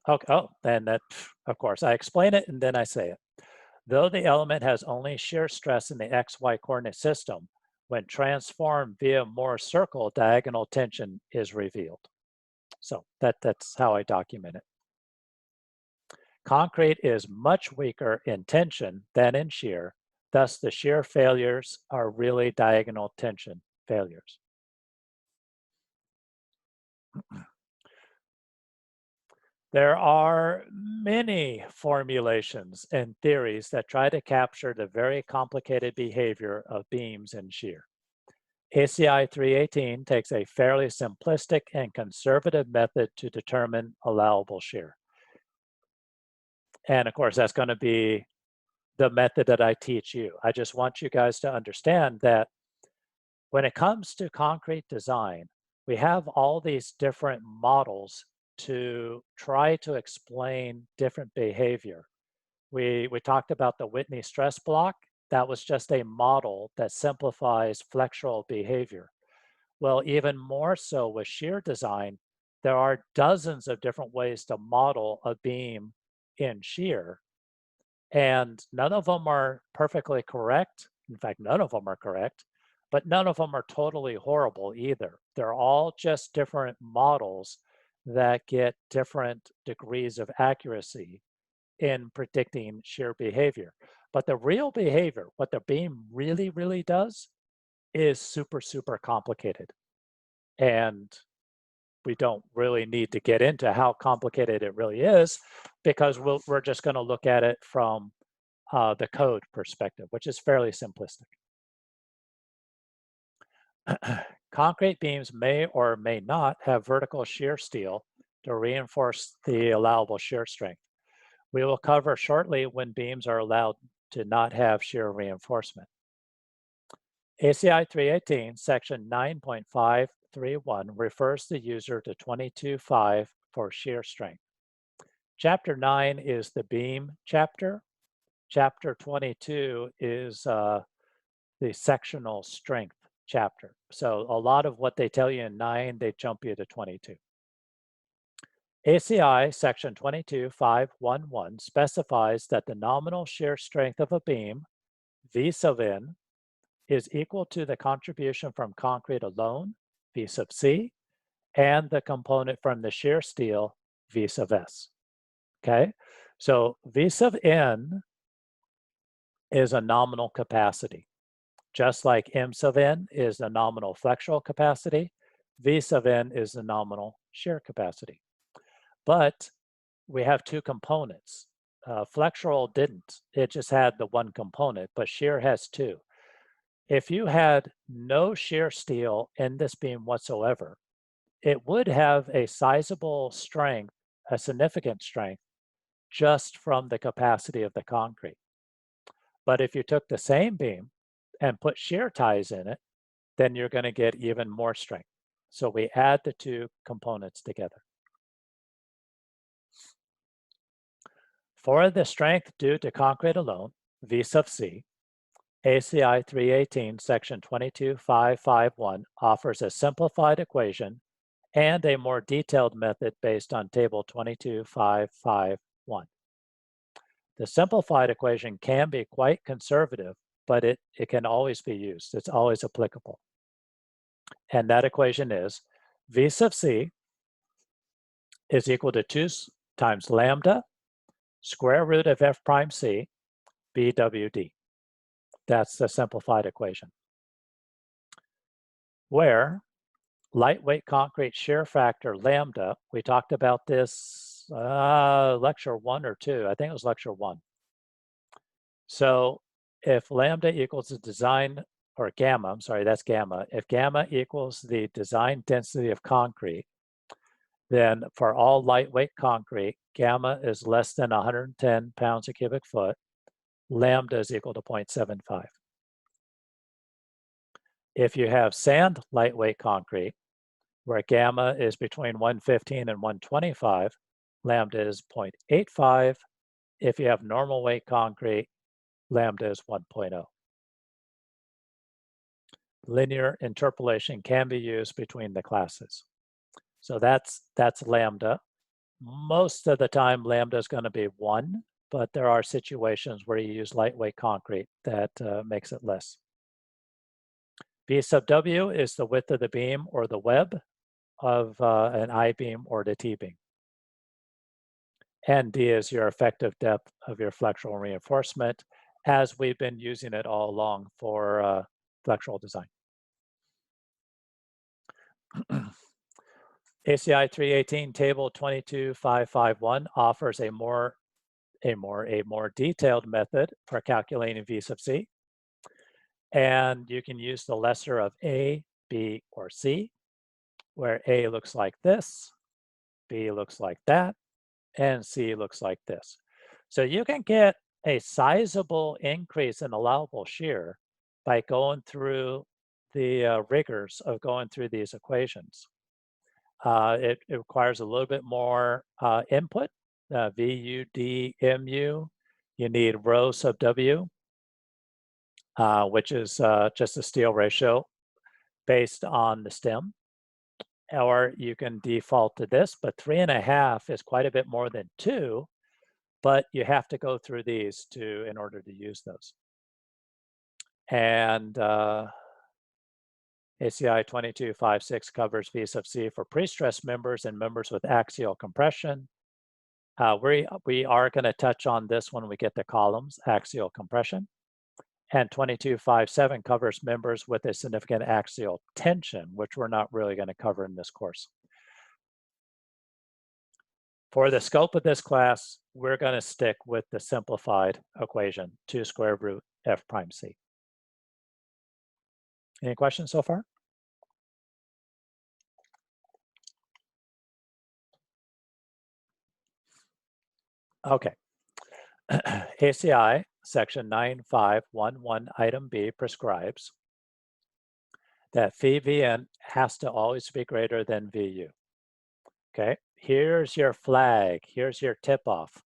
A: Okay. Oh, and that, of course, I explain it and then I say it. Though the element has only shear stress in the XY coordinate system, when transformed via Morse circle, diagonal tension is revealed. So that's how I document it. Concrete is much weaker in tension than in shear, thus the shear failures are really diagonal tension failures. There are many formulations and theories that try to capture the very complicated behavior of beams in shear. ACI 318 takes a fairly simplistic and conservative method to determine allowable shear. And of course, that's going to be the method that I teach you. I just want you guys to understand that when it comes to concrete design, we have all these different models to try to explain different behavior. We talked about the Whitney stress block. That was just a model that simplifies flexural behavior. Well, even more so with shear design, there are dozens of different ways to model a beam in shear, and none of them are perfectly correct. In fact, none of them are correct, but none of them are totally horrible either. They're all just different models that get different degrees of accuracy in predicting shear behavior. But the real behavior, what the beam really, really does, is super, super complicated. And we don't really need to get into how complicated it really is, because we're just going to look at it from the code perspective, which is fairly simplistic. Concrete beams may or may not have vertical shear steel to reinforce the allowable shear strength. We will cover shortly when beams are allowed to not have shear reinforcement. ACI 318, section 9.531 refers the user to 22.5 for shear strength. Chapter 9 is the beam chapter. Chapter 22 is the sectional strength chapter. So a lot of what they tell you in 9, they jump you to 22. ACI section 22.511 specifies that the nominal shear strength of a beam, V sub n, is equal to the contribution from concrete alone, V sub c, and the component from the shear steel, V sub s. Okay, so V sub n is a nominal capacity. Just like M sub n is the nominal flexural capacity, V sub n is the nominal shear capacity. But we have two components. Flexural didn't. It just had the one component, but shear has two. If you had no shear steel in this beam whatsoever, it would have a sizable strength, a significant strength, just from the capacity of the concrete. But if you took the same beam and put shear ties in it, then you're going to get even more strength. So we add the two components together. For the strength due to concrete alone, V sub c, ACI 318 section 22.551 offers a simplified equation and a more detailed method based on table 22.551. The simplified equation can be quite conservative, but it can always be used. It's always applicable. And that equation is V sub C is equal to 2 times lambda square root of f prime C BWD. That's the simplified equation. Where lightweight concrete shear factor lambda, we talked about this lecture 1 or 2, I think it was lecture 1. So if lambda equals the design, or gamma, I'm sorry, that's gamma. If gamma equals the design density of concrete, then for all lightweight concrete, gamma is less than 110 pounds a cubic foot. Lambda is equal to 0.75. If you have sand lightweight concrete, where gamma is between 115 and 125, lambda is 0.85. If you have normal weight concrete, lambda is 1.0. Linear interpolation can be used between the classes. So that's lambda. Most of the time, lambda is going to be 1, but there are situations where you use lightweight concrete that makes it less. V sub W is the width of the beam or the web of an I-beam or the T-beam. And D is your effective depth of your flexural reinforcement, as we've been using it all along for flexural design. ACI 318 table 22551 offers a more detailed method for calculating V sub C. And you can use the lesser of A, B, or C, where A looks like this, B looks like that, and C looks like this. So you can get a sizable increase in allowable shear by going through the rigors of going through these equations. It requires a little bit more input, VU, D, MU. You need rho sub W, which is just a steel ratio based on the stem. Or you can default to this, but 3.5 is quite a bit more than 2, but you have to go through these in order to use those. And ACI 2256 covers V sub C for pre-stressed members and members with axial compression. We are going to touch on this when we get to columns, axial compression. And 2257 covers members with a significant axial tension, which we're not really going to cover in this course. For the scope of this class, we're going to stick with the simplified equation, 2 square root f prime c. Any questions so far? Okay. ACI section 9511 item B prescribes that phi Vn has to always be greater than Vu. Okay, here's your flag, here's your tip-off.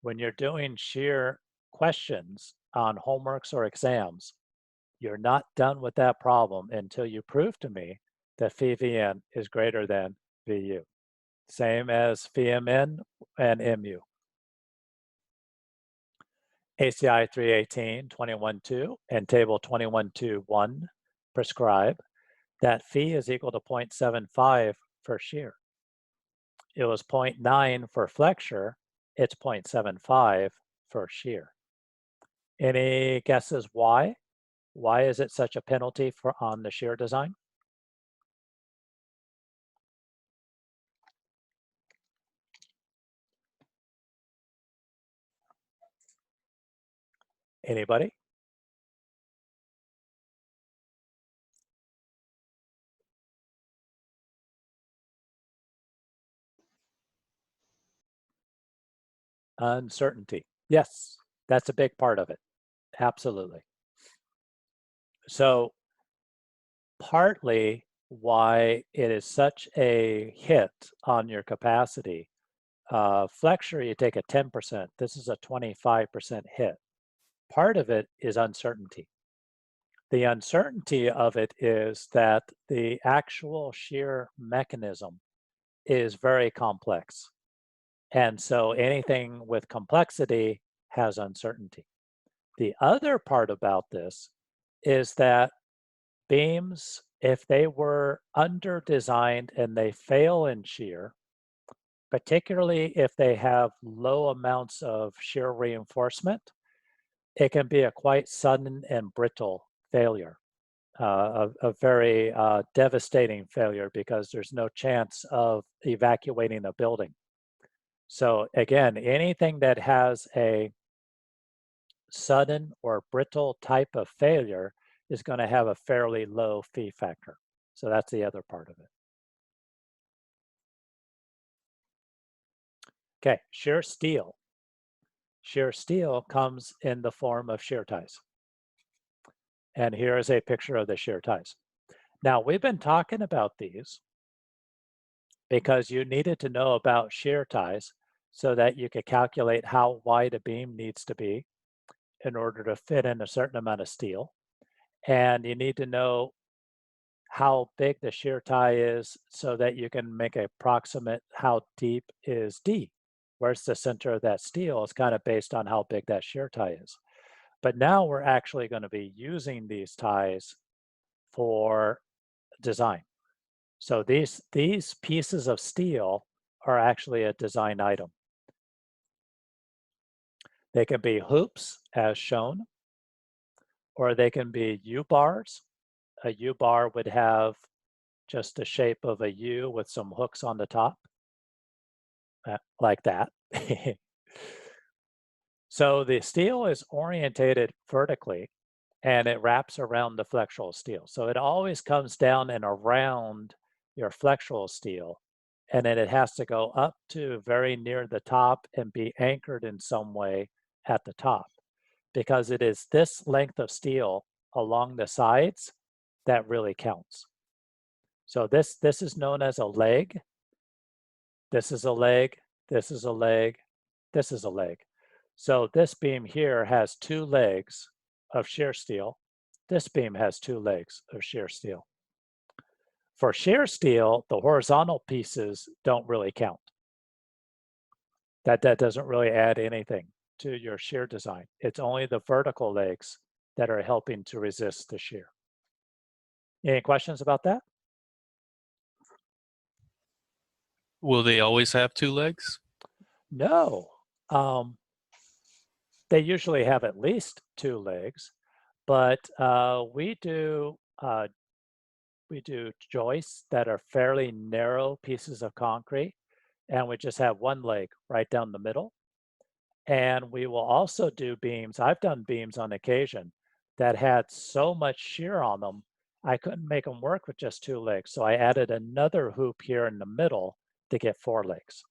A: When you're doing shear questions on homeworks or exams, you're not done with that problem until you prove to me that phi Vn is greater than Vu. Same as phi Mn and Mu. ACI 318, 21.2, and table 21.2.1 prescribe that phi is equal to 0.75 for shear. It was 0.9 for flexure, it's 0.75 for shear. Any guesses why? Why is it such a penalty on the shear design? Anybody? Uncertainty. Yes, that's a big part of it. Absolutely. So partly why it is such a hit on your capacity. Flexure, you take a 10%. This is a 25% hit. Part of it is uncertainty. The uncertainty of it is that the actual shear mechanism is very complex. And so anything with complexity has uncertainty. The other part about this is that beams, if they were under-designed and they fail in shear, particularly if they have low amounts of shear reinforcement, it can be a quite sudden and brittle failure, a very devastating failure because there's no chance of evacuating a building. So again, anything that has a sudden or brittle type of failure is going to have a fairly low phi factor. So that's the other part of it. Okay, shear steel. Shear steel comes in the form of shear ties. And here is a picture of the shear ties. Now, we've been talking about these because you needed to know about shear ties so that you could calculate how wide a beam needs to be in order to fit in a certain amount of steel. And you need to know how big the shear tie is so that you can make an approximate how deep is D. Where's the center of that steel is kind of based on how big that shear tie is. But now we're actually going to be using these ties for design. So these pieces of steel are actually a design item. They can be hoops as shown, or they can be U-bars. A U-bar would have just the shape of a U with some hooks on the top, like that. So the steel is orientated vertically and it wraps around the flexural steel. So it always comes down and around your flexural steel, and then it has to go up to very near the top and be anchored in some way at the top, because it is this length of steel along the sides that really counts. So this is known as a leg. This is a leg, this is a leg, this is a leg. So this beam here has 2 legs of shear steel. This beam has 2 legs of shear steel. For shear steel, the horizontal pieces don't really count. That doesn't really add anything to your shear design. It's only the vertical legs that are helping to resist the shear. Any questions about that?
G: Will they always have 2 legs?
A: No. They usually have at least 2 legs, but we do joists that are fairly narrow pieces of concrete, and we just have 1 leg right down the middle. And we will also do beams. I've done beams on occasion that had so much shear on them, I couldn't make them work with just 2 legs. So I added another hoop here in the middle to get 4 legs.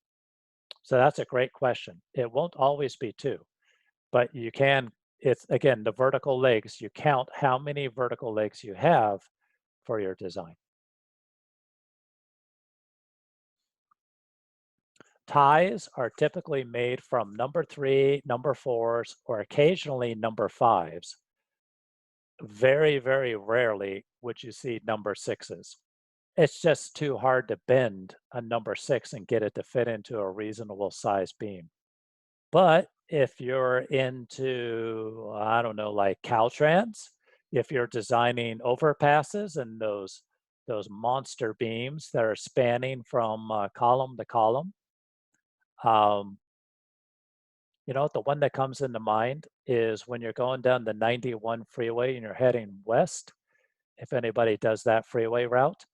A: So that's a great question. It won't always be 2, but you can, it's again, the vertical legs, you count how many vertical legs you have for your design. Ties are typically made from number 3, number 4s, or occasionally number 5s. Very, very rarely would you see number 6s. It's just too hard to bend a number 6 and get it to fit into a reasonable size beam. But if you're into, I don't know, like Caltrans, if you're designing overpasses and those monster beams that are spanning from column to column, you know, the one that comes into mind is when you're going down the 91 freeway and you're heading west, if anybody does that freeway route,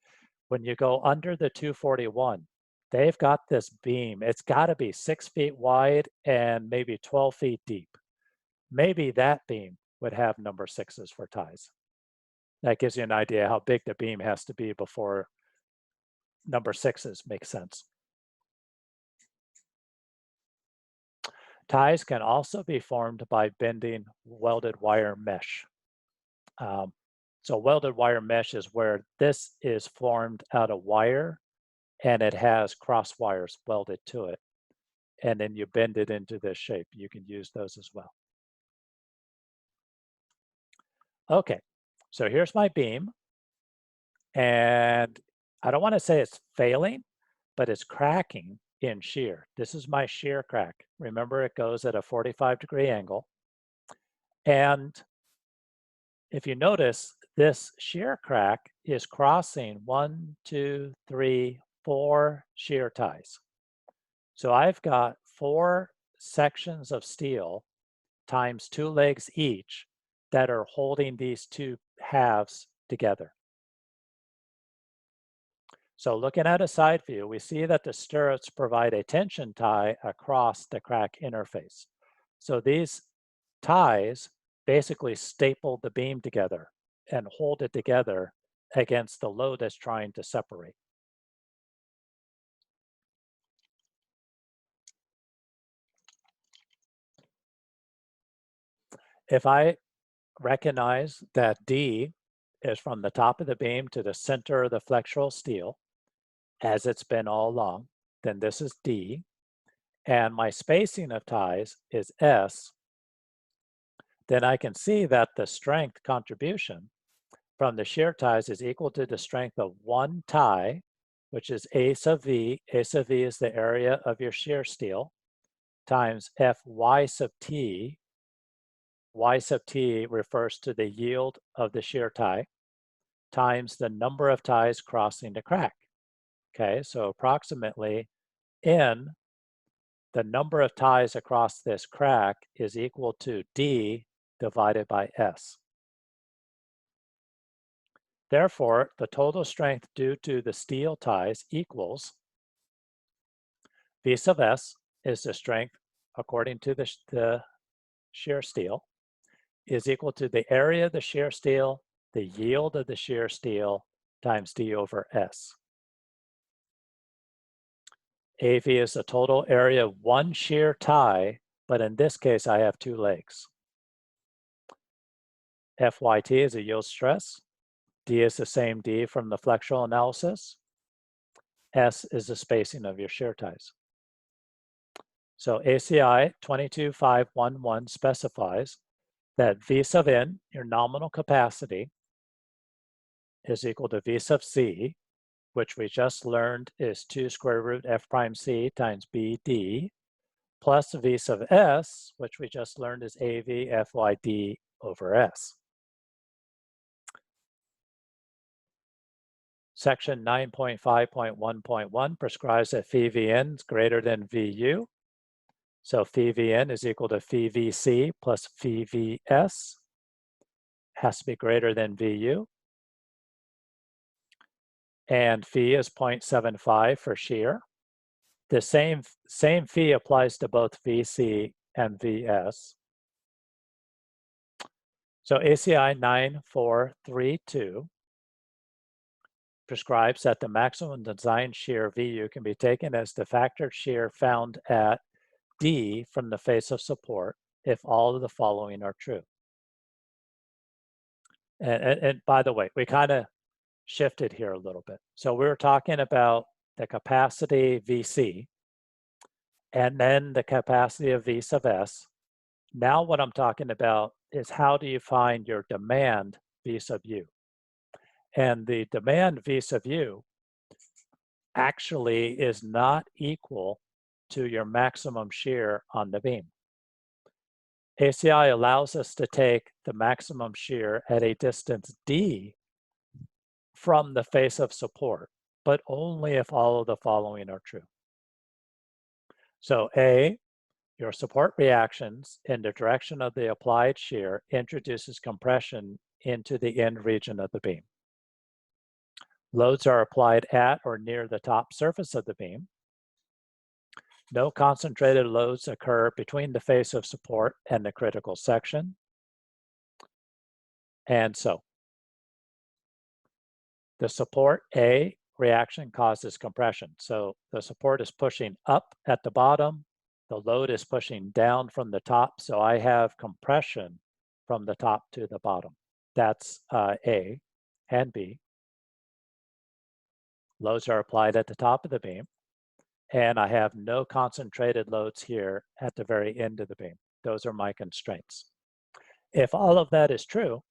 A: when you go under the 241, they've got this beam. It's got to be 6 feet wide and maybe 12 feet deep. Maybe that beam would have number 6s for ties. That gives you an idea how big the beam has to be before number 6s make sense. Ties can also be formed by bending welded wire mesh. So welded wire mesh is where this is formed out of wire and it has cross wires welded to it. And then you bend it into this shape. You can use those as well. Okay, so here's my beam. And I don't want to say it's failing, but it's cracking in shear. This is my shear crack. Remember, it goes at a 45-degree angle. And if you notice, this shear crack is crossing 1, 2, 3, 4 shear ties. So I've got 4 sections of steel times 2 legs each that are holding these 2 halves together. So looking at a side view, we see that the stirrups provide a tension tie across the crack interface. So these ties basically staple the beam together and hold it together against the load that's trying to separate. If I recognize that D is from the top of the beam to the center of the flexural steel, as it's been all along, then this is D, and my spacing of ties is S, then I can see that the strength contribution from the shear ties is equal to the strength of one tie, which is A sub V. A sub V is the area of your shear steel, times Fy sub T. Y sub T refers to the yield of the shear tie, times the number of ties crossing the crack. Okay, so approximately N, the number of ties across this crack, is equal to D divided by S. Therefore, the total strength due to the steel ties equals V sub S is the strength according to the shear steel, is equal to the area of the shear steel, the yield of the shear steel, times D over S. AV is the total area of one shear tie, but in this case, I have 2 legs. FYT is a yield stress. D is the same D from the flexural analysis. S is the spacing of your shear ties. So ACI 22511 specifies that V sub N, your nominal capacity, is equal to V sub C, which we just learned is 2 square root F prime C times BD, plus V sub S, which we just learned is AV FYD over S. Section 9.5.1.1 prescribes that phi Vn is greater than Vu. So phi Vn is equal to phi Vc plus phi Vs. Has to be greater than Vu. And phi is 0.75 for shear. The same phi applies to both Vc and Vs. So ACI 9432 prescribes that the maximum design shear Vu can be taken as the factored shear found at D from the face of support if all of the following are true. And by the way, we kind of shifted here a little bit. So we were talking about the capacity Vc and then the capacity of V sub S. Now what I'm talking about is how do you find your demand V sub U? And the demand V sub U actually is not equal to your maximum shear on the beam. ACI allows us to take the maximum shear at a distance D from the face of support, but only if all of the following are true. So A, your support reactions in the direction of the applied shear introduces compression into the end region of the beam. Loads are applied at or near the top surface of the beam. No concentrated loads occur between the face of support and the critical section. And so, the support A reaction causes compression. So the support is pushing up at the bottom, the load is pushing down from the top, so I have compression from the top to the bottom. That's A and B. Loads are applied at the top of the beam, and I have no concentrated loads here at the very end of the beam. Those are my constraints. If all of that is true,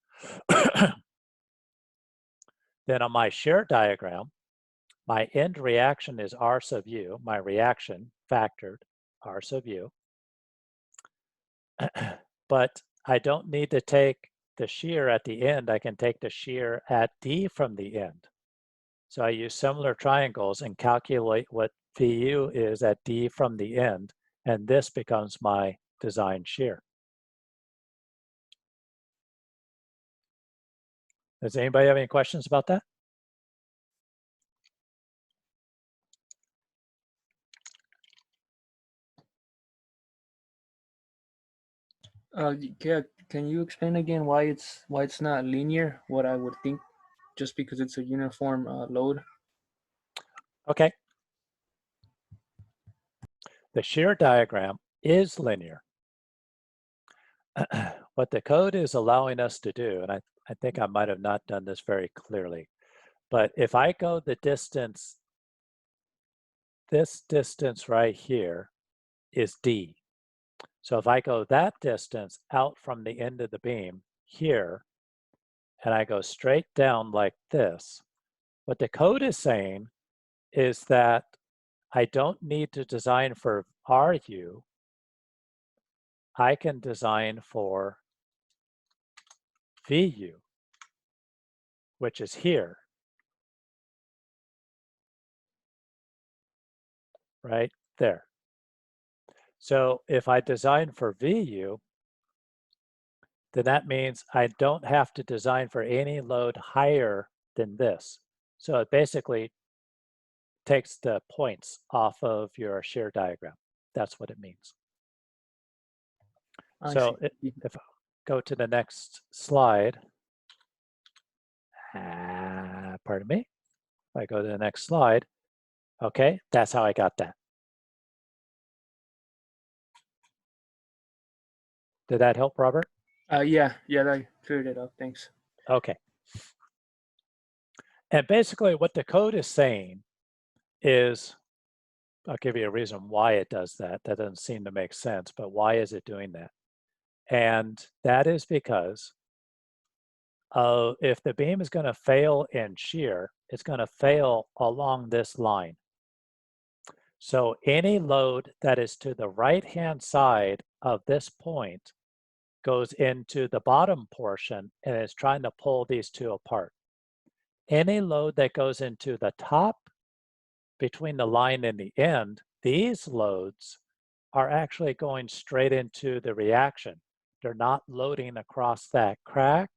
A: then on my shear diagram, My end reaction is R sub u, my reaction factored R sub u. But I don't need to take the shear at the end. I can take the shear at D from the end. So I use similar triangles and calculate what VU is at D from the end, and this becomes my design shear. Does anybody have any questions about that?
B: Yeah, can you explain again why it's not linear? What I would think, just because it's a uniform load.
A: Okay. The shear diagram is linear. What the code is allowing us to do, and I think I might have not done this very clearly, but if I go the distance, this distance right here is D. So if I go that distance out from the end of the beam here, and I go straight down like this, what the code is saying is that I don't need to design for RU. I can design for VU, which is here, right there. So if I design for VU, then that means I don't have to design for any load higher than this. So it basically takes the points off of your shear diagram. That's what it means. So if I go to the next slide, pardon me, if I go to the next slide, okay, that's how I got that. Did that help, Robert?
B: Yeah, that cleared it up. Thanks.
A: Okay. And basically what the code is saying is, I'll give you a reason why it does that. That doesn't seem to make sense, but why is it doing that? And that is because if the beam is going to fail in shear, it's going to fail along this line. So any load that is to the right-hand side of this point goes into the bottom portion and is trying to pull these two apart. Any load that goes into the top between the line and the end, these loads are actually going straight into the reaction. They're not loading across that crack.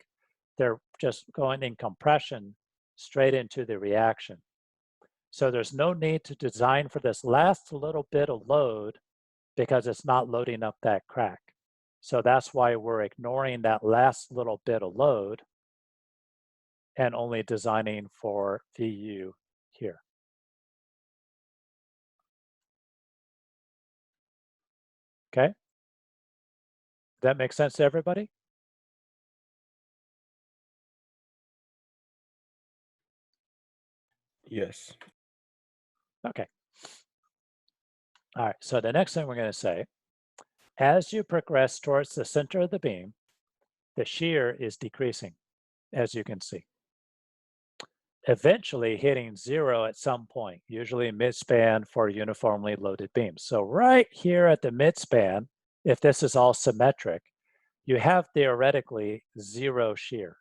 A: They're just going in compression straight into the reaction. So there's no need to design for this last little bit of load because it's not loading up that crack. So that's why we're ignoring that last little bit of load and only designing for VU here. Okay? Does that make sense to everybody?
C: Yes.
A: Okay. All right, so the next thing we're going to say, as you progress towards the center of the beam, the shear is decreasing, as you can see. Eventually hitting zero at some point, usually midspan for uniformly loaded beams. So right here at the midspan, if this is all symmetric, you have theoretically zero shear.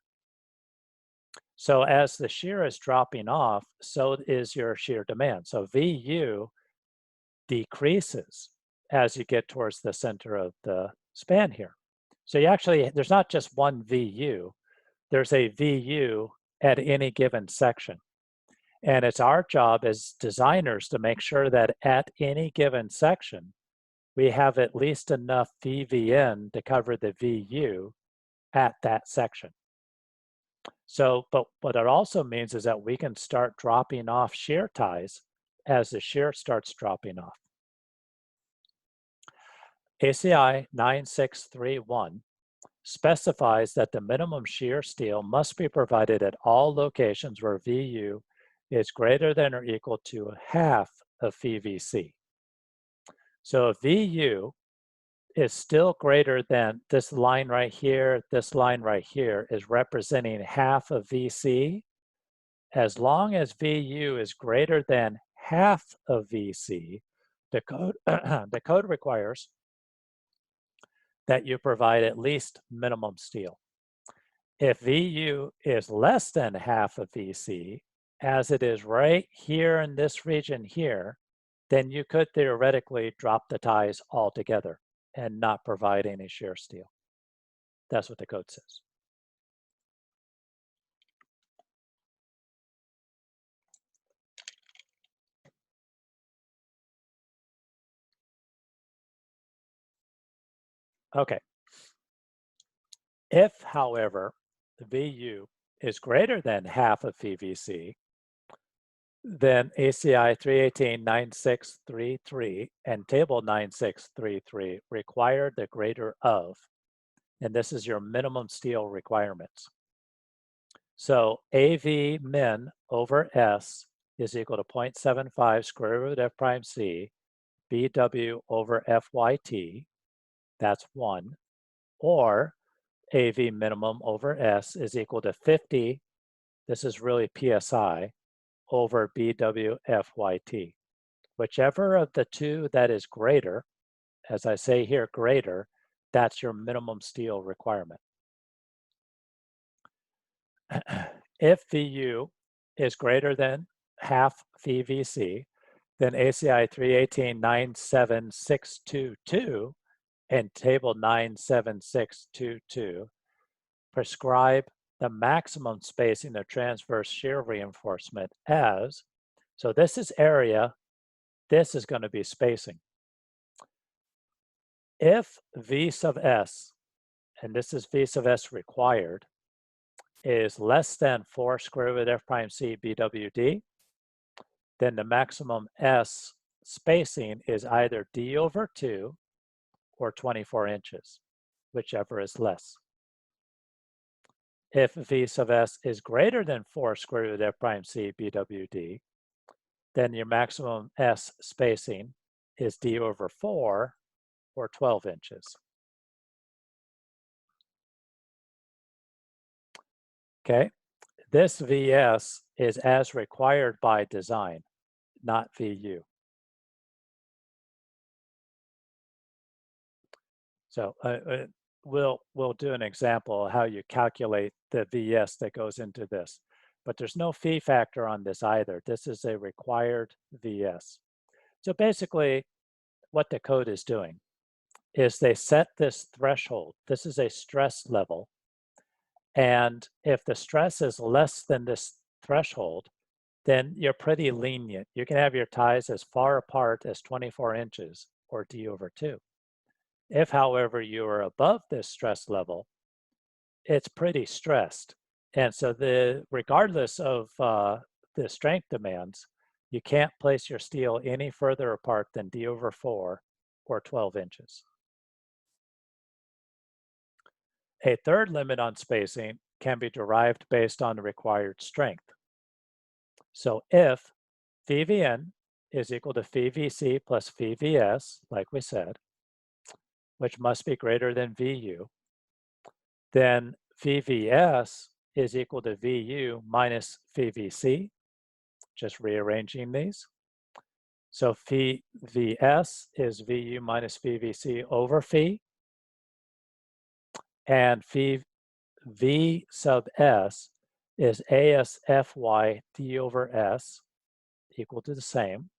A: So as the shear is dropping off, so is your shear demand. So VU decreases as you get towards the center of the span here. So you actually, there's not just one VU, there's a VU at any given section. And it's our job as designers to make sure that at any given section, we have at least enough VVN to cover the VU at that section. So, but what it also means is that we can start dropping off shear ties as the shear starts dropping off. ACI 9631 specifies that the minimum shear steel must be provided at all locations where VU is greater than or equal to half of VVC. So if VU is still greater than this line right here, this line right here is representing half of VC, as long as VU is greater than half of VC, the code, the code requires that you provide at least minimum steel. If VU is less than half of VC, as it is right here in this region here, then you could theoretically drop the ties altogether and not provide any shear steel. That's what the code says. Okay. If, however, the VU is greater than half of VVC, then ACI 318-9633 and Table 9633 require the greater of, and this is your minimum steel requirements. So AV min over S is equal to 0.75 square root F prime C BW over FYT, that's 1, or AV minimum over S is equal to 50, this is really PSI, over BW FYT. Whichever of the two that is greater, as I say here, greater, that's your minimum steel requirement. If VU is greater than half VVC, then ACI 318-97622 and Table 97622 prescribe the maximum spacing of transverse shear reinforcement as, so this is area, this is going to be spacing. If V sub S, and this is V sub S required, is less than 4 square root F prime C BWD, then the maximum S spacing is either D over 2 or 24 inches, whichever is less. If V sub S is greater than 4 square root F prime C BWD, then your maximum S spacing is D over 4 or 12 inches. Okay, this VS is as required by design, not VU. So we'll do an example of how you calculate the VS that goes into this, but there's no fee factor on this either. This is a required VS. So basically what the code is doing is they set this threshold. This is a stress level. And if the stress is less than this threshold, then you're pretty lenient. You can have your ties as far apart as 24 inches or D over 2. If, however, you are above this stress level, it's pretty stressed. And so regardless of the strength demands, you can't place your steel any further apart than D over 4 or 12 inches. A third limit on spacing can be derived based on the required strength. So if VVN is equal to VVC plus VVS, like we said, which must be greater than VU, then VVS is equal to VU minus VVC, just rearranging these. So VS is VU minus VVC over phi, and V sub S is ASFY D over S equal to the same.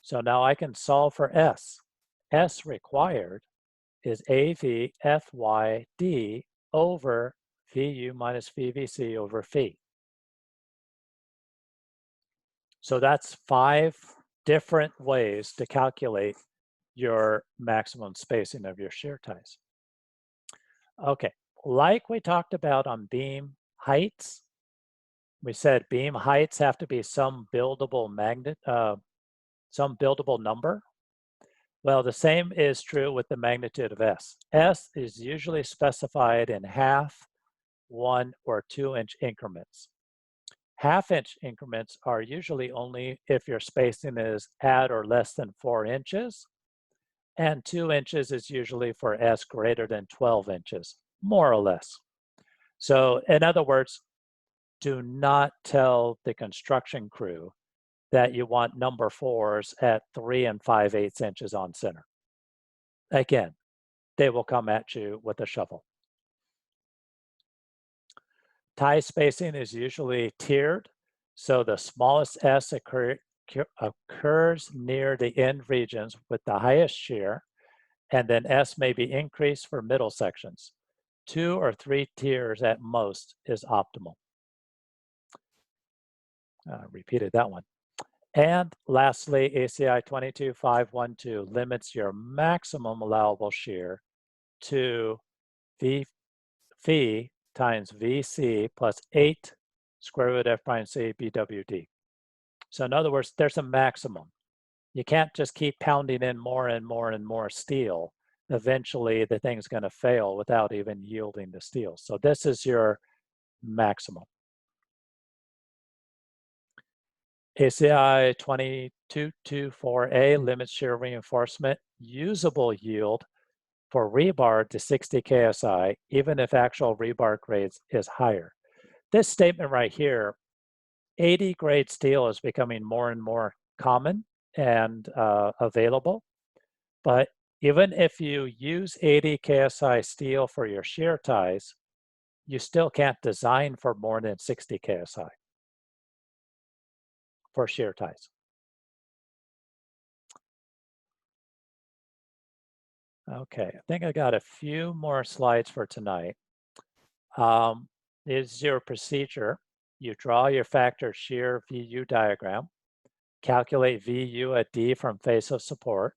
A: So now I can solve for S. S required is AVFYD over VU minus VVC over phi. So that's 5 different ways to calculate your maximum spacing of your shear ties. Okay, like we talked about on beam heights, we said beam heights have to be some buildable some buildable number. Well, the same is true with the magnitude of S. S is usually specified in half, 1, or 2-inch increments. Half-inch increments are usually only if your spacing is at or less than 4 inches, and 2 inches is usually for S greater than 12 inches, more or less. So in other words, do not tell the construction crew that you want number 4s at 3 5/8 inches on center. Again, they will come at you with a shovel. Tie spacing is usually tiered, so the smallest S occurs near the end regions with the highest shear, and then S may be increased for middle sections. 2 or 3 tiers at most is optimal. Repeated that one. And lastly, ACI 22512 limits your maximum allowable shear to phi times VC plus 8 square root F prime C BWD. So in other words, there's a maximum. You can't just keep pounding in more and more and more steel. Eventually, the thing's going to fail without even yielding the steel. So this is your maximum. ACI 2224A limits shear reinforcement usable yield for rebar to 60 KSI, even if actual rebar grades is higher. This statement right here, 80 grade steel is becoming more and more common and available. But even if you use 80 KSI steel for your shear ties, you still can't design for more than 60 KSI for shear ties. Okay, I think I got a few more slides for tonight. This is your procedure. You draw your factor shear VU diagram, calculate VU at D from face of support,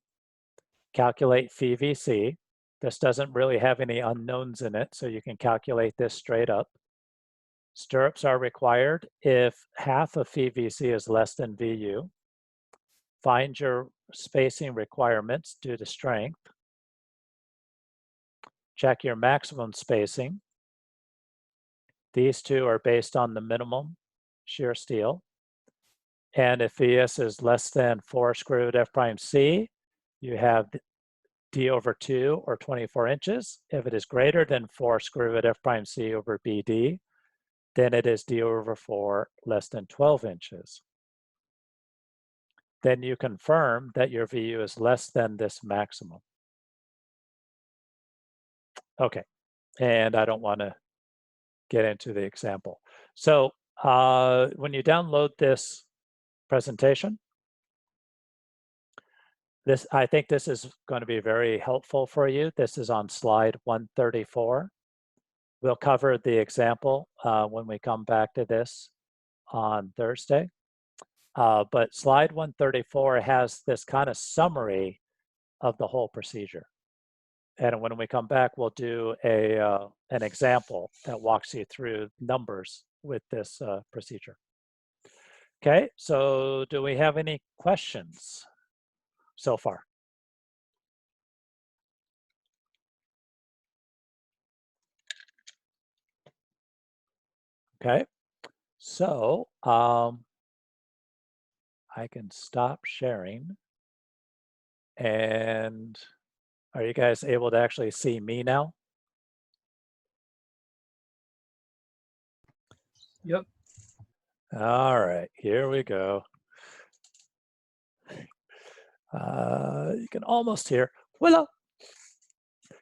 A: calculate phi VC. This doesn't really have any unknowns in it, so you can calculate this straight up. Stirrups are required if half of phi VC is less than VU. Find your spacing requirements due to strength. Check your maximum spacing. These two are based on the minimum shear steel. And if VS is less than 4 square root F prime C, you have D over 2 or 24 inches. If it is greater than 4 square root F prime C over BD, then it is D over 4 less than 12 inches. Then you confirm that your VU is less than this maximum. Okay, and I don't want to get into the example. So when you download this presentation, I think this is going to be very helpful for you. This is on slide 134. We'll cover the example when we come back to this on Thursday. But slide 134 has this kind of summary of the whole procedure. And when we come back, we'll do an example that walks you through numbers with this procedure. Okay, so do we have any questions so far? Okay, so I can stop sharing. And are you guys able to actually see me now?
B: Yep.
A: All right, here we go. You can almost hear, Willow,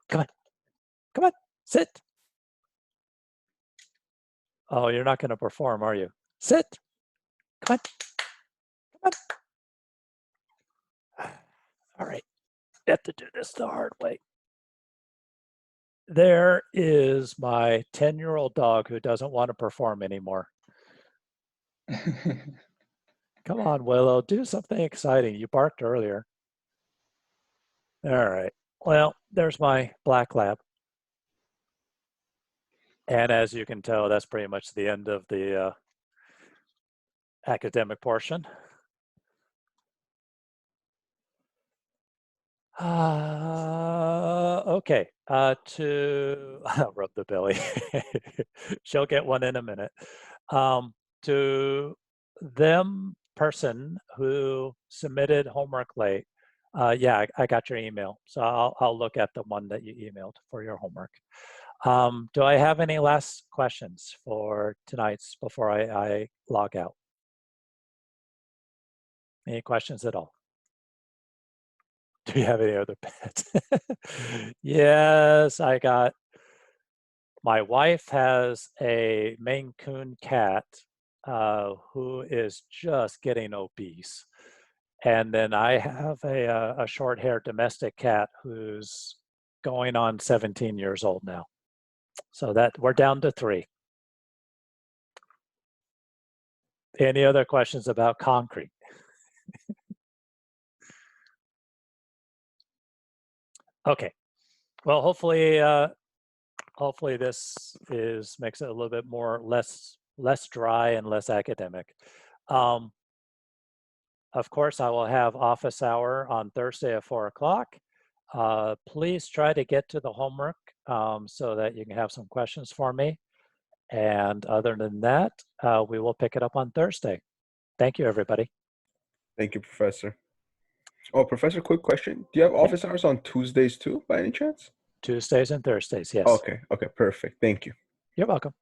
A: come on, sit. Oh, you're not gonna perform, are you? Sit, come on. All right, you have to do this the hard way. There is my 10-year-old dog who doesn't want to perform anymore. Come on, Willow, do something exciting. You barked earlier. All right, well, there's my black lab. And as you can tell, that's pretty much the end of the academic portion. Okay, to rub the belly. She'll get one in a minute. To them person who submitted homework late, yeah, I got your email. So I'll look at the one that you emailed for your homework. Do I have any last questions for tonight's before I log out? Any questions at all? Do you have any other pets? Yes, my wife has a Maine Coon cat who is just getting obese. And then I have a short-haired domestic cat who's going on 17 years old now. So that we're down to 3. Any other questions about concrete? Okay. Well, hopefully this makes it a little bit less dry and less academic. Of course, I will have office hour on Thursday at 4 o'clock. Please try to get to the homework so that you can have some questions for me. And other than that, we will pick it up on Thursday. Thank you, everybody.
C: Thank you, Professor. Oh, Professor, quick question. Do you have office hours on Tuesdays too, by any chance?
A: Tuesdays and Thursdays, yes.
C: Okay, perfect. Thank you.
A: You're welcome.